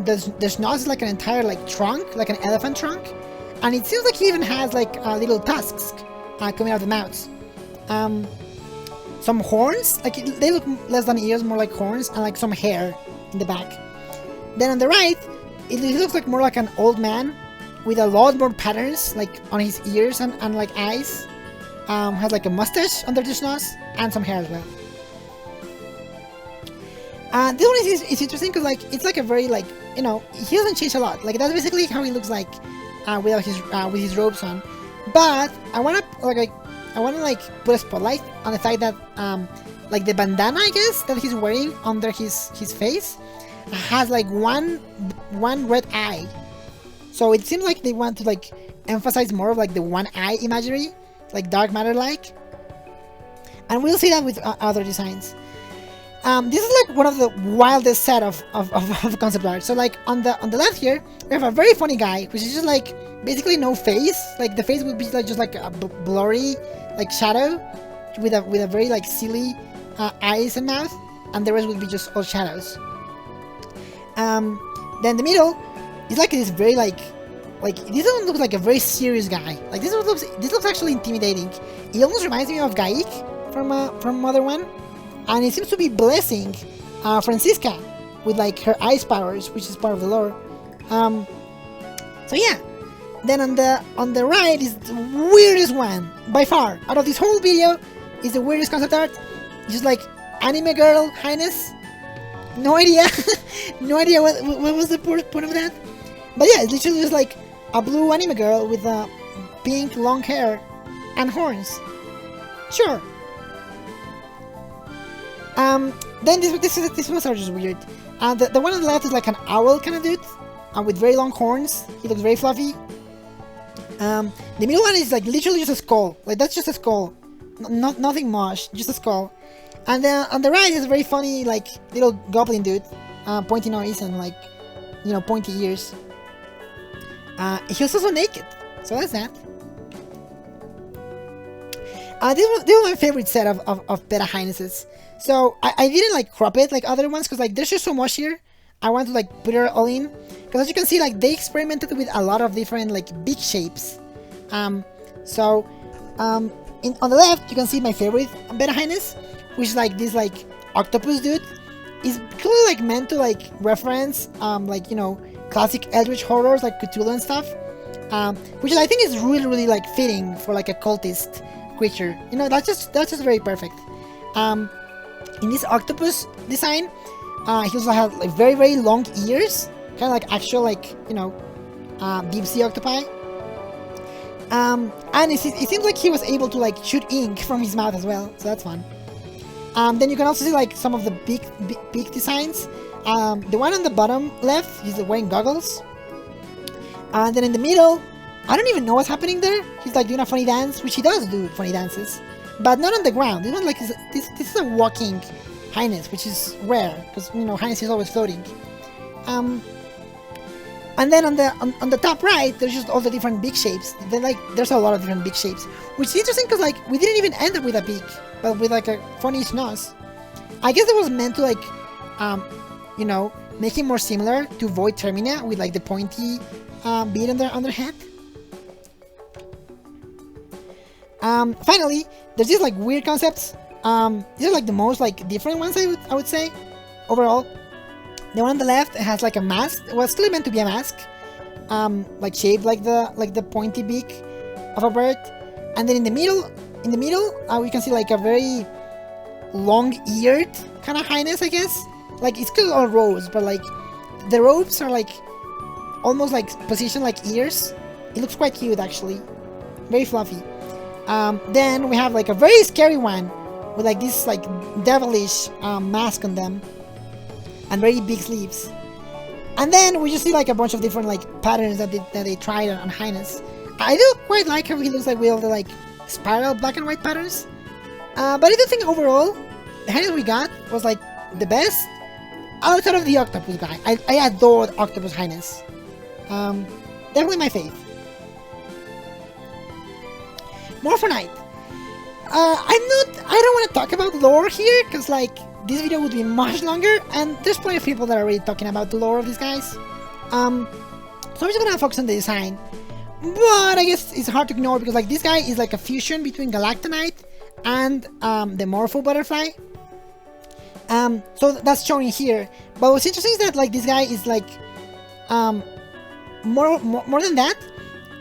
The schnoz is like an entire like trunk, like an elephant trunk, and it seems like he even has like little tusks coming out of the mouth. Some horns, like they look less than ears, more like horns, and like some hair in the back. Then on the right, it looks like more like an old man with a lot more patterns like on his ears and like eyes. Has like a mustache under the schnoz and some hair as well. This one is interesting because like it's like a very like, you know, he doesn't change a lot. Like that's basically how he looks like without his with his robes on. But I wanna like put a spotlight on the fact that like the bandana, I guess, that he's wearing under his face has like one red eye. So it seems like they want to like emphasize more of like the one eye imagery, like dark matter like. And we'll see that with other designs. This is like one of the wildest set of concept art. So like on the left here, we have a very funny guy, which is just like basically no face. Like the face would be like just like a blurry like shadow with a very like silly eyes and mouth, and the rest would be just all shadows. Then the middle is like this very like this one looks like a very serious guy. Like this looks actually intimidating. It almost reminds me of Gaik from Mother One. And it seems to be blessing Francisca with like her ice powers, which is part of the lore. So yeah. Then on the right is the weirdest one by far. Out of this whole video is the weirdest concept art. Just like anime girl Hyness. No idea. No idea what was the point of that. But yeah, it's literally just like a blue anime girl with pink long hair and horns. Sure. Then this ones are just weird. The one on the left is like an owl kind of dude, with very long horns. He looks very fluffy. The middle one is like literally just a skull. Like that's just a skull, nothing much, just a skull. And then on the right is a very funny, like, little goblin dude, pointy nose and, like, you know, pointy ears. He was also naked, so that's that. This was my favorite set of beta Hynesses. So I didn't like crop it like other ones because like there's just so much here. I want to like put it all in because as you can see, like they experimented with a lot of different like big shapes. On the left you can see my favorite beta Hyness, which is like this like octopus dude. Is clearly like meant to like reference like, you know, classic eldritch horrors like Cthulhu and stuff, which I think is really like fitting for like a cultist creature. You know, that's just very perfect. In this octopus design, he also had like very long ears, kind of like actual like, you know, deep sea octopi. And it seems like he was able to like shoot ink from his mouth as well, so that's fun. Then you can also see like some of the big designs. The one on the bottom left, he's wearing goggles. And then in the middle, I don't even know what's happening there. He's like doing a funny dance, which he does do funny dances, but not on the ground. This one like this is a walking Hyness, which is rare because, you know, Hyness is always floating. And then on the top right, there's just all the different big shapes. There's a lot of different big shapes, which is interesting because like we didn't even end up with a beak, but with like a funny nose. I guess it was meant to like, you know, make him more similar to Void Termina with like the pointy bead on their head. Finally, there's these like weird concepts. These are like the most like different ones I would say overall. The one on the left has like a mask. Well, it's clearly meant to be a mask, like shaped like the pointy beak of a bird. And then in the middle, we can see like a very long-eared kind of Hyness, I guess. Like it's still all rows, but like the robes are like almost like positioned like ears. It looks quite cute actually, very fluffy. Then we have like a very scary one with like this like devilish mask on them and very big sleeves. And then we just see like a bunch of different like patterns that they tried on Hyness. I do quite like how he looks like with all the like spiral black and white patterns. But I do think overall the Hyness we got was like the best outside of the octopus guy. I adored octopus Hyness. Definitely my fave. Morpho Knight. I don't want to talk about lore here because like this video would be much longer and there's plenty of people that are already talking about the lore of these guys. So I'm just gonna focus on the design. But I guess it's hard to ignore because like this guy is like a fusion between Galactonite and the Morpho butterfly. So that's shown here. But what's interesting is that like this guy is like more than that.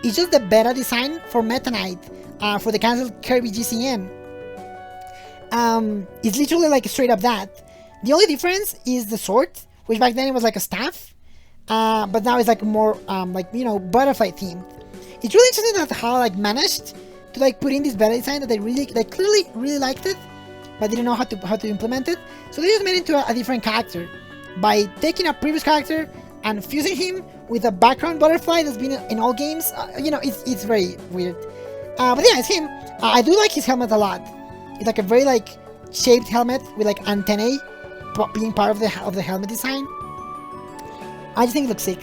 It's just the beta design for Meta Knight for the cancelled Kirby GCN. It's literally like straight up that. The only difference is the sword, which back then it was like a staff, but now it's like more like, you know, butterfly themed. It's really interesting that how like managed to like put in this beta design that they clearly really liked it, but didn't know how to implement it. So they just made it into a different character by taking a previous character and fusing him with a background butterfly that's been in all games. You know, it's very weird. But yeah, it's him. I do like his helmet a lot. It's like a very like shaped helmet with like antennae being part of the helmet design. I just think it looks sick.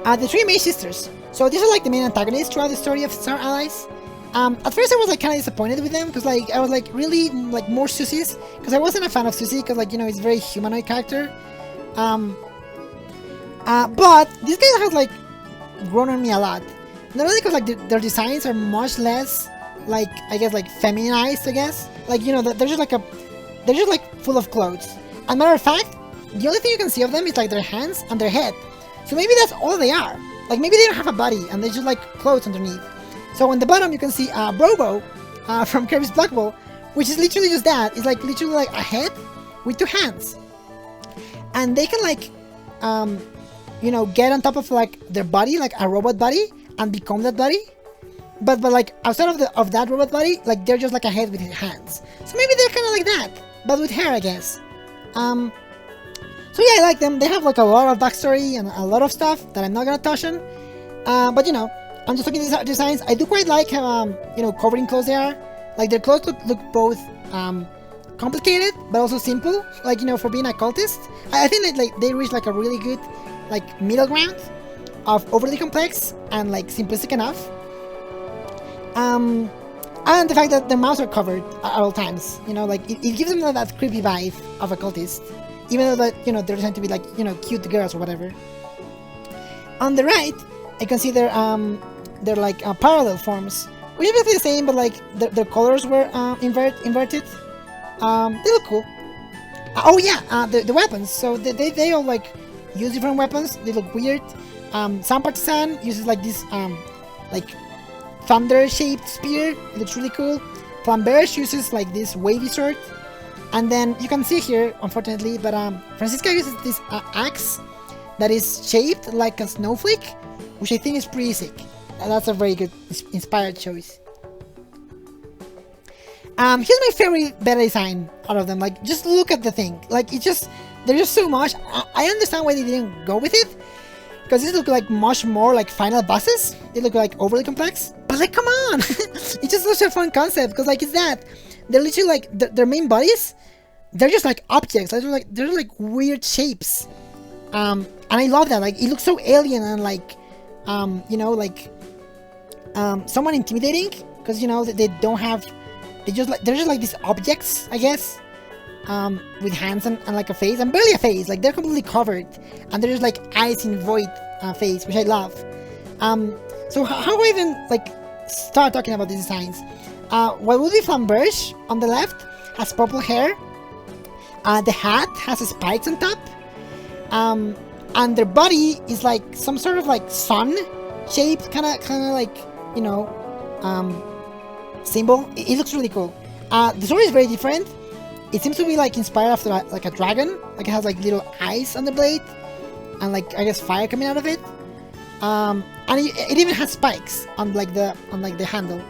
The three Mage sisters. So these are like the main antagonists throughout the story of Star Allies. At first I was like kind of disappointed with them because like I was like really like more Susie's because I wasn't a fan of Susie because like, you know, it's a very humanoid character. But this guy has like grown on me a lot. Not only because like their designs are much less like, I guess, like feminized, I guess. Like, you know, they're just like full of clothes. As a matter of fact, the only thing you can see of them is like their hands and their head. So maybe that's all they are. Like maybe they don't have a body and they're just like clothes underneath. So on the bottom you can see Brobo from Kirby's Black Ball, which is literally just that. It's like literally like a head with two hands. And they can like, you know, get on top of like their body, like a robot body, and become that body. But like outside of that robot body, like they're just like a head with hands. So maybe they're kind of like that, but with hair, I guess. So yeah, I like them. They have like a lot of backstory and a lot of stuff that I'm not gonna touch on. But you know, I'm just looking at these designs. I do quite like how you know, covered in clothes they are. Like their clothes look both complicated but also simple. Like, you know, for being a cultist, I think that like they reach like a really good like middle ground of overly complex and like simplistic enough. And the fact that their mouths are covered at all times, you know, like it gives them that creepy vibe of a cultist, even though that, you know, they're trying to be like, you know, cute girls or whatever. On the right, I can see their like parallel forms, which are basically the same, but like their colors were inverted. They look cool. Oh yeah, the weapons. So they all like use different weapons. They look weird. Sun Partisan uses like this like thunder-shaped spear. It looks really cool. Flamberge uses like this wavy sword. And then you can see here, unfortunately, but Francisca uses this axe that is shaped like a snowflake, which I think is pretty sick. That's a very good inspired choice. Here's my favorite beta design out of them. Like, just look at the thing. Like, there's just so much. I understand why they didn't go with it, because these look like much more like final bosses. They look like overly complex. But like, come on! It's just such a fun concept, because like, it's that. They're literally like, their main bodies, they're just like objects. They're like weird shapes. And I love that. Like, it looks so alien and like, you know, like, somewhat intimidating, because, you know, they don't have, they're just like these objects, I guess, with hands and like a face, and barely a face. Like, they're completely covered, and they're just like eyes in void face, which I love. So how do I even like start talking about these designs? What would be Flamberge on the left has purple hair. The hat has spikes on top. And their body is like some sort of like sun shaped, kind of like, you know, symbol. It looks really cool. The sword is very different. It seems to be like inspired after like a dragon. Like, it has like little eyes on the blade, and like, I guess, fire coming out of it. And it even has spikes on like the handle.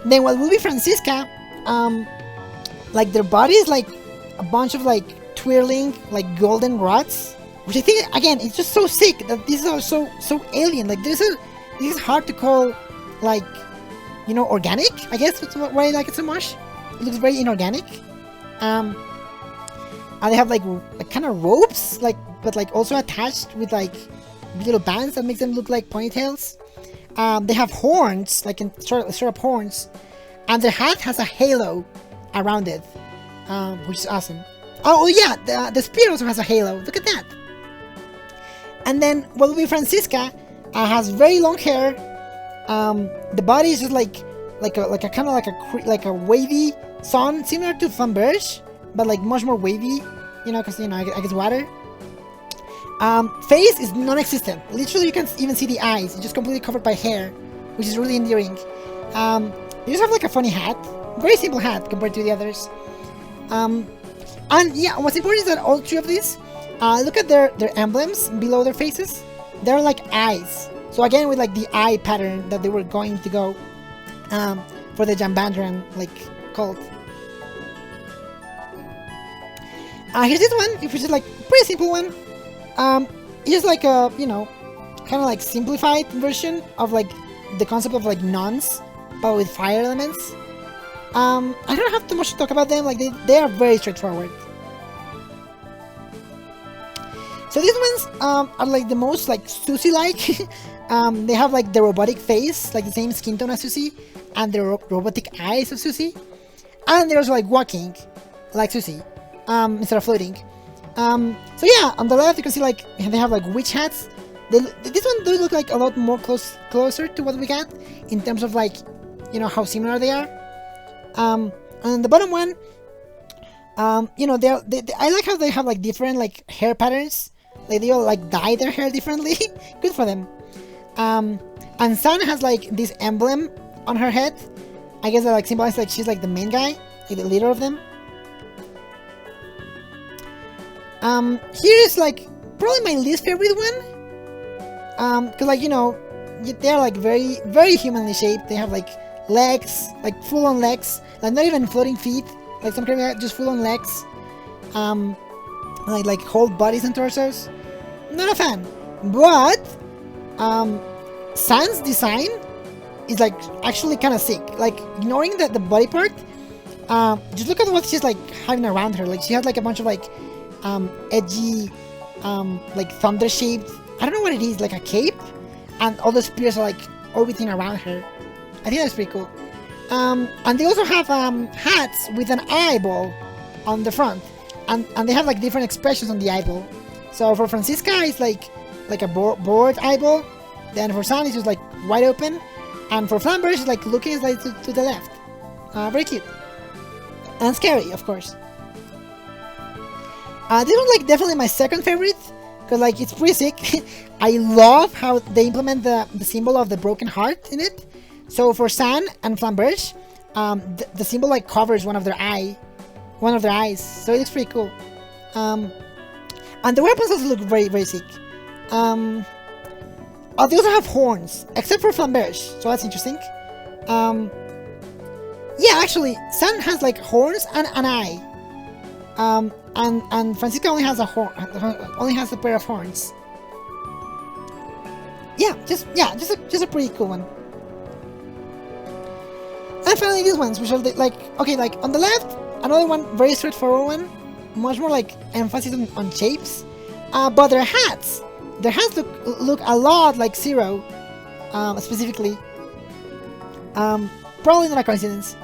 Then what will be Francisca? Like, their body is like a bunch of like twirling like golden rods, which I think, again, it's just so sick that these are so alien. Like, this is hard to call, like, you know, organic, I guess. That's why I like it so much. It looks very inorganic. And they have like kind of ropes, like, but like also attached with like little bands that makes them look like ponytails. They have horns, like in sort of horns, and their hat has a halo around it, which is awesome. Oh yeah, the spear also has a halo. Look at that. And then what will be Francisca has very long hair. The body is just like a kind of like a wavy sun, similar to Flamberge, but like much more wavy. You know, because, you know, I guess water. Face is non-existent. Literally, you can't even see the eyes. It's just completely covered by hair, which is really endearing. They just have like a funny hat. Very simple hat compared to the others. And yeah, what's important is that all three of these, look at their emblems below their faces. They're like eyes. So again, with like the eye pattern that they were going to go for the Jambandran like cult. Here's this one, which is like pretty simple one. It's just like a, you know, kind of like simplified version of like the concept of like nuns, but with fire elements. I don't have too much to talk about them. Like, they are very straightforward. So these ones are like the most like Susie-like. They have like the robotic face, like the same skin tone as Susie, and the robotic eyes of Susie, and they're also like walking like Susie, instead of floating. So yeah, on the left you can see like they have like witch hats. This one does look like a lot more closer to what we got in terms of like, you know, how similar they are. And the bottom one, you know, I like how they have like different like hair patterns. Like, they all like dye their hair differently. Good for them. And Sun has like this emblem on her head. I guess that like symbolizes like she's like the main guy, like the leader of them. Here is like probably my least favorite one. Cause like, you know, they're like very, very humanly shaped. They have like legs, like full on legs, like not even floating feet, like some kind of just full on legs. Like whole bodies and torsos. Not a fan. But Sun's design is like actually kind of sick. Like ignoring the body part, just look at what she's like having around her. Like she has like a bunch of like edgy, like thunder shaped. I don't know what it is, like a cape, and all the spears are like orbiting around her. I think that's pretty cool. And they also have hats with an eyeball on the front, and they have like different expressions on the eyeball. So for Francisca, it's like a bored eyeball. Then for San, it's just like wide open, and for Flamberge, it's like looking like to the left. Very cute and scary, of course. This one's like definitely my second favorite because like it's pretty sick. I love how they implement the symbol of the broken heart in it. So for San and Flamberge, the symbol like covers one of their eyes. So it looks pretty cool. And the weapons also look very, very sick. They also have horns, except for Flamberge, so that's interesting. Yeah, actually, San has like horns and an eye. And Francisca only has a pair of horns. Yeah, just a pretty cool one. And finally these ones, which are like, okay, like on the left, another one, very straightforward one, much more like emphasis on shapes. But their hats look a lot like Zero, specifically. Probably not a coincidence.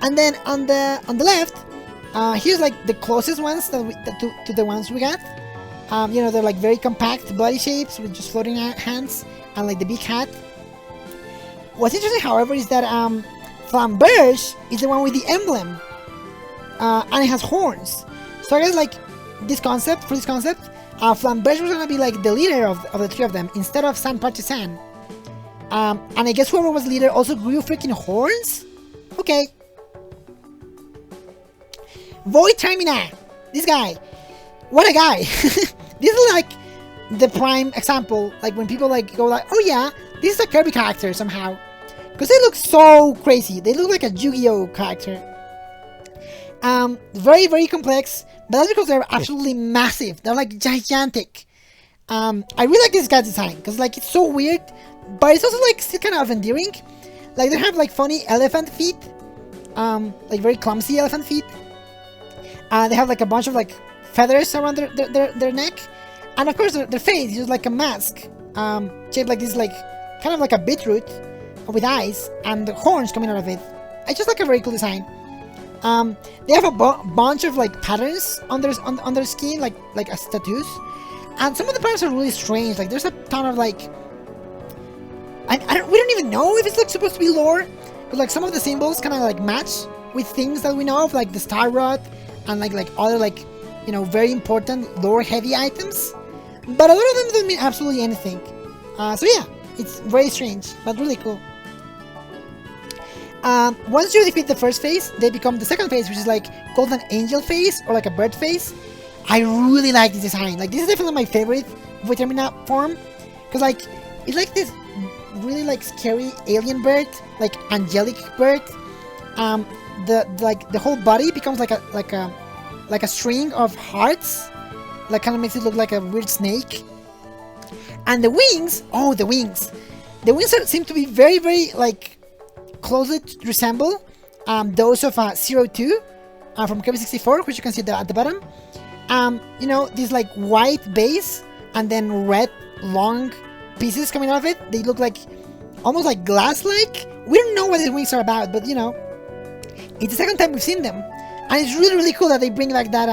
And then on the left, here's like the closest ones to the ones we got. You know, they're like very compact body shapes with just floating hands and like the big hat. What's interesting, however, is that Flamberge is the one with the emblem, and it has horns. So I guess like for this concept, Flamberge was gonna be like the leader of the three of them instead of San Partisan. And I guess whoever was leader also grew freaking horns. Okay. Void Termina, this guy, what a guy. This is like the prime example, like when people like go like, oh yeah, this is a Kirby character somehow, because they look so crazy. They look like a Yu-Gi-Oh character. Very, very complex, but that's because they're absolutely massive. They're like gigantic. I really like this guy's design because like it's so weird, but it's also like still kind of endearing. Like they have like funny elephant feet, like very clumsy elephant feet. They have like a bunch of like feathers around their neck, and of course their face is just like a mask, shaped like this, like kind of like a beetroot with eyes and horns coming out of it. It's just like a very cool design. They have a bunch of like patterns on their skin, like as tattoos, and some of the patterns are really strange. Like there's a ton of like, we don't even know if it's like supposed to be lore, but like some of the symbols kind of like match with things that we know of, like the star rod and like other like, you know, very important lore heavy items, but a lot of them don't mean absolutely anything. So yeah, it's very strange but really cool. Once you defeat the first phase, they become the second phase, which is like called an angel phase or like a bird phase. I really like this design. Like this is definitely my favorite Vitamina form, because like it's like this really like scary alien bird, like angelic bird. The whole body becomes like a string of hearts, like kind of makes it look like a weird snake. And the wings, seem to be very, very like closely resemble those of 02 from Kirby 64, which you can see at the bottom. You know, this like white base and then red long pieces coming out of it. They look like almost like glass-like. We don't know what these wings are about, but you know, it's the second time we've seen them, and it's really, really cool that they bring like that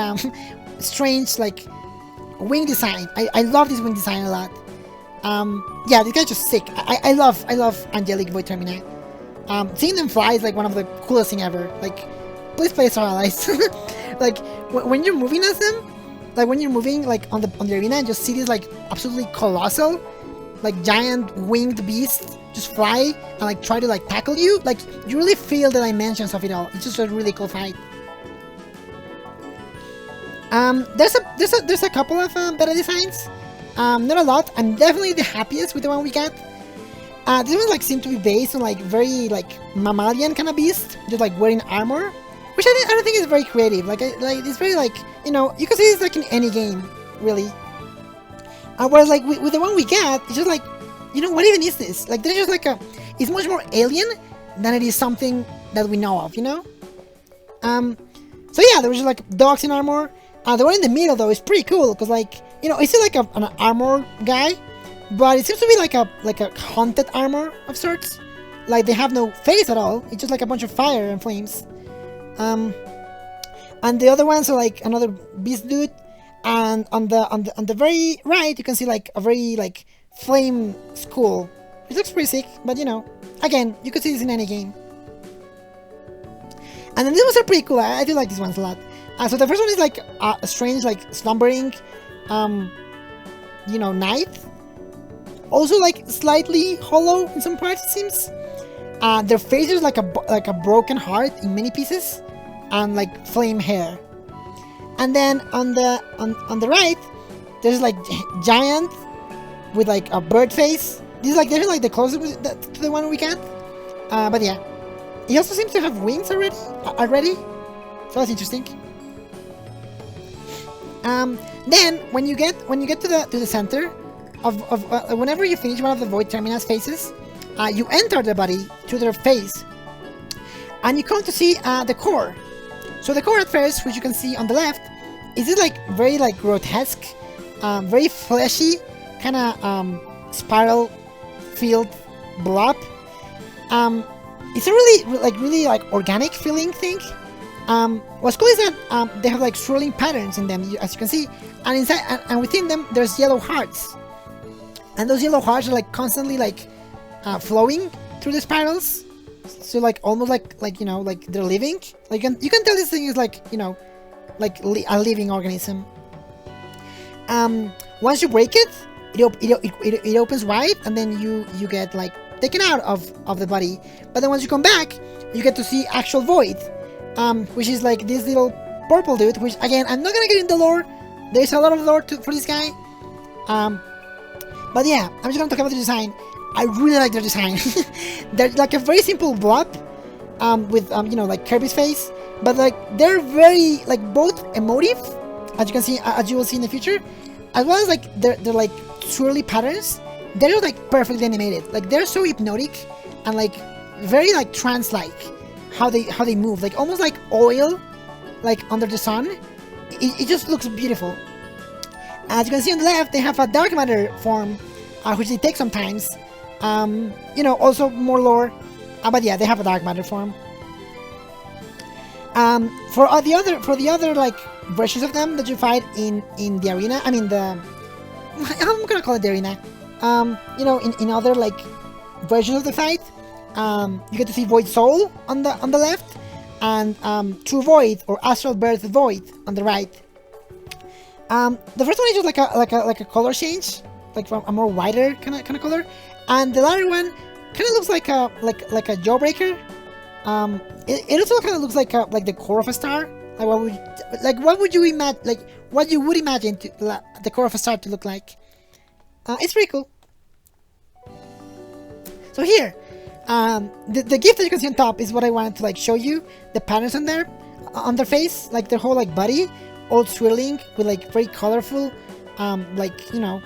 strange like wing design. I love this wing design a lot. Yeah, this guy's just sick. I love Angelic Void Termina. Seeing them fly is like one of the coolest thing ever. Like, please play Star Allies. Like when you're moving as them, like when you're moving like on the arena and just see these like absolutely colossal, like giant winged beasts just fly and like try to like tackle you, like you really feel the dimensions of it all. It's just a really cool fight. There's a couple of better designs. Not a lot. I'm definitely the happiest with the one we got. This one like seemed to be based on like very like mammalian kind of beast, just like wearing armor, which I don't think is very creative. Like it's very like, you know, you can see it's like in any game really. Whereas like with the one we got, it's just like, you know, what even is this? Like there's just like it's much more alien than it is something that we know of, you know? So yeah, there was just like dogs in armor. The one in the middle though is pretty cool because like, you know, it's still like an armor guy, but it seems to be like a haunted armor of sorts. Like they have no face at all. It's just like a bunch of fire and flames. And the other ones are like another beast dude. And on the very right, you can see like a very like flame skull. It looks pretty sick, but you know, again, you could see this in any game. And then these ones are pretty cool. I do like these ones a lot. So the first one is like a strange, like slumbering, you know, knight. Also like slightly hollow in some parts, it seems. Their face is like a broken heart in many pieces, and like flame hair. And then on the right, there's like giant with like a bird face. This is like definitely like the closest to the one we got. But yeah, he also seems to have wings already. So that's interesting. Then when you get to the center of whenever you finish one of the Void Termina's faces, you enter the body through their face, and you come to see the core. So the core at first, which you can see on the left, is this like very like grotesque, very fleshy, kind of spiral filled blob. It's a really like organic feeling thing. What's cool is that they have like swirling patterns in them, as you can see, and inside and within them there's yellow hearts, and those yellow hearts are like constantly like flowing through the spirals. So like almost like you know, like they're living. Like you can tell this thing is like, you know, like a living organism. Once you break it, it opens wide, and then you get like taken out of the body. But then once you come back, you get to see actual Void, which is like this little purple dude. Which again, I'm not gonna get into lore. There's a lot of lore for this guy. But yeah, I'm just gonna talk about the design. I really like their design. They're like a very simple blob, with you know, like Kirby's face, but like they're very like both emotive, as you can see, as you will see in the future, as well as like they're like swirly patterns. They're like perfectly animated. Like they're so hypnotic and like very like trance-like how they move, like almost like oil, like under the sun. It just looks beautiful. As you can see on the left, they have a dark matter form, which they take sometimes. You know, also more lore, but yeah, they have a dark matter form. For the other like versions of them that you fight in the arena, I mean I'm gonna call it the arena. You know, in other like versions of the fight, you get to see Void Soul on the left, and True Void or Astral Birth Void on the right. The first one is just like a color change, like from a more wider kind of color. And the latter one kind of looks like a Jawbreaker. It also kind of looks like the core of a star. What would you imagine? Like what you would imagine the core of a star to look like. It's pretty cool. So here, the gift that you can see on top is what I wanted to like show you. The patterns on their face, like their whole like body, all swirling with like very colorful, like, you know.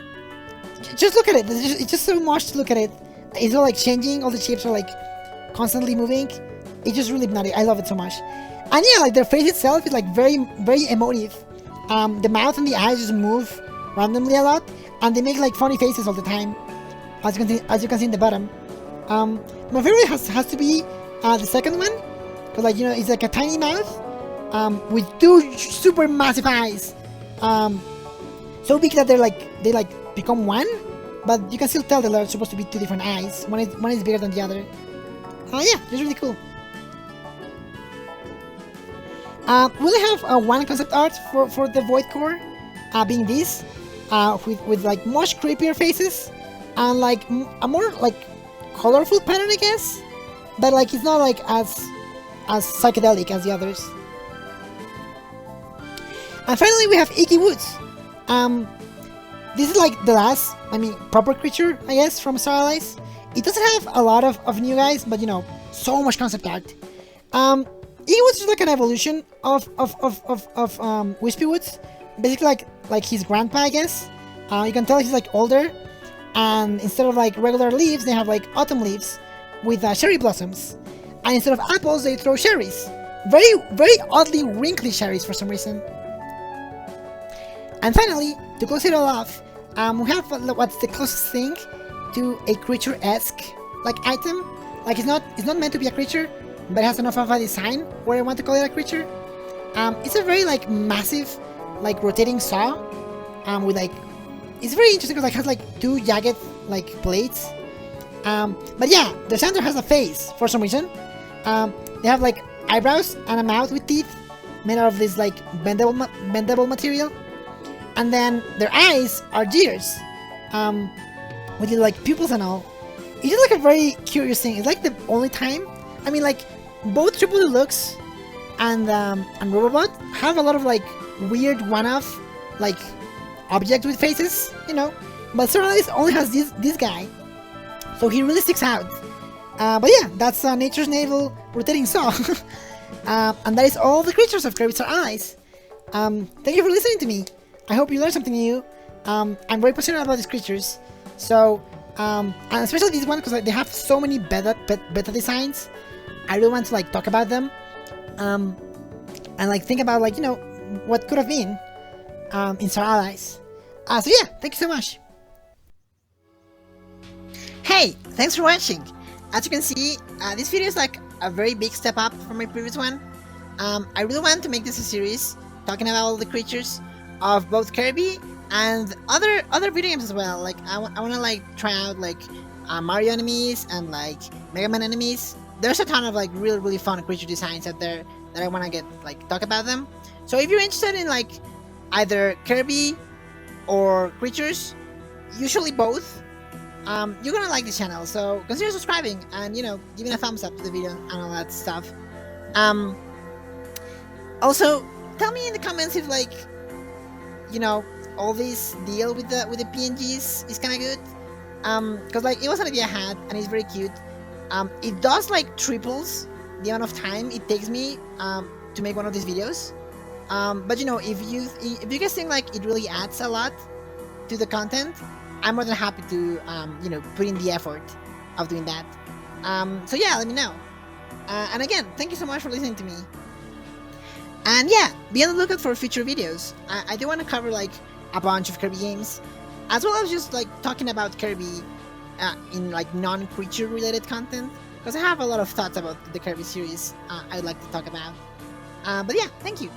Just look at it. It's just so much to look at it. It's all like changing. All the shapes are like constantly moving. It's just really hypnotic. I love it so much. And yeah, like their face itself is like very, very emotive. The mouth and the eyes just move randomly a lot, and they make like funny faces all the time, as you can see in the bottom. My favorite has to be the second one, because like, you know, it's like a tiny mouth with two super massive eyes, so big that they become one, but you can still tell that they're supposed to be two different eyes. One is bigger than the other. Yeah, it's really cool. We only have one concept art for the Void Core, being this, with like much creepier faces and like a more like colorful pattern, I guess, but like it's not like as psychedelic as the others. And finally, we have Yggy Woods. This is like the last, I mean, proper creature, I guess, from Star Allies. It doesn't have a lot of new guys, but you know, so much concept art. Yggy Woods is like an evolution of Wispy Woods, basically like his grandpa, I guess. You can tell he's like older, and instead of like regular leaves, they have like autumn leaves, with cherry blossoms, and instead of apples, they throw cherries. Very oddly wrinkly cherries for some reason. And finally, to close it all off, we have what's the closest thing to a creature-esque like item. Like it's not meant to be a creature, but it has enough of a design where I want to call it a creature. It's a very like massive, like rotating saw. With like, it's very interesting because like has like 2 jagged like blades. But yeah, the center has a face for some reason. They have like eyebrows and a mouth with teeth made out of this like bendable material. And then their eyes are gears, with little like pupils and all. It's just like a very curious thing. It's like the only time. I mean, like both Driblee Lux and Robobot have a lot of like weird one-off like objects with faces, you know. But Star Allies only has this guy, so he really sticks out. But yeah, that's Nature's Navel rotating saw, and that is all the creatures of Kirby Star Allies. Thank you for listening to me. I hope you learned something new. I'm very passionate about these creatures, so and especially this one because like, they have so many beta designs. I really want to like talk about them, and like think about like, you know, what could have been in Star Allies. So yeah, thank you so much. Hey, thanks for watching. As you can see, this video is like a very big step up from my previous one. I really want to make this a series talking about all the creatures of both Kirby and other video games as well. Like I want to like try out like Mario enemies and like Mega Man enemies. There's a ton of like really fun creature designs out there that I want to get like talk about them. So if you're interested in like either Kirby or creatures, usually both, you're gonna like this channel. So consider subscribing and, you know, giving a thumbs up to the video and all that stuff. Also, tell me in the comments if like, you know, all this deal with the PNGs is kind of good. Cause like it was an idea I had and it's very cute. It does like triples the amount of time it takes me to make one of these videos. But you know, if you guys think like it really adds a lot to the content, I'm more than happy to you know, put in the effort of doing that. So yeah, let me know. And again, thank you so much for listening to me. And yeah, be on the lookout for future videos. I do want to cover like a bunch of Kirby games, as well as just like talking about Kirby in like non-creature related content, because I have a lot of thoughts about the Kirby series I'd like to talk about. But yeah, thank you.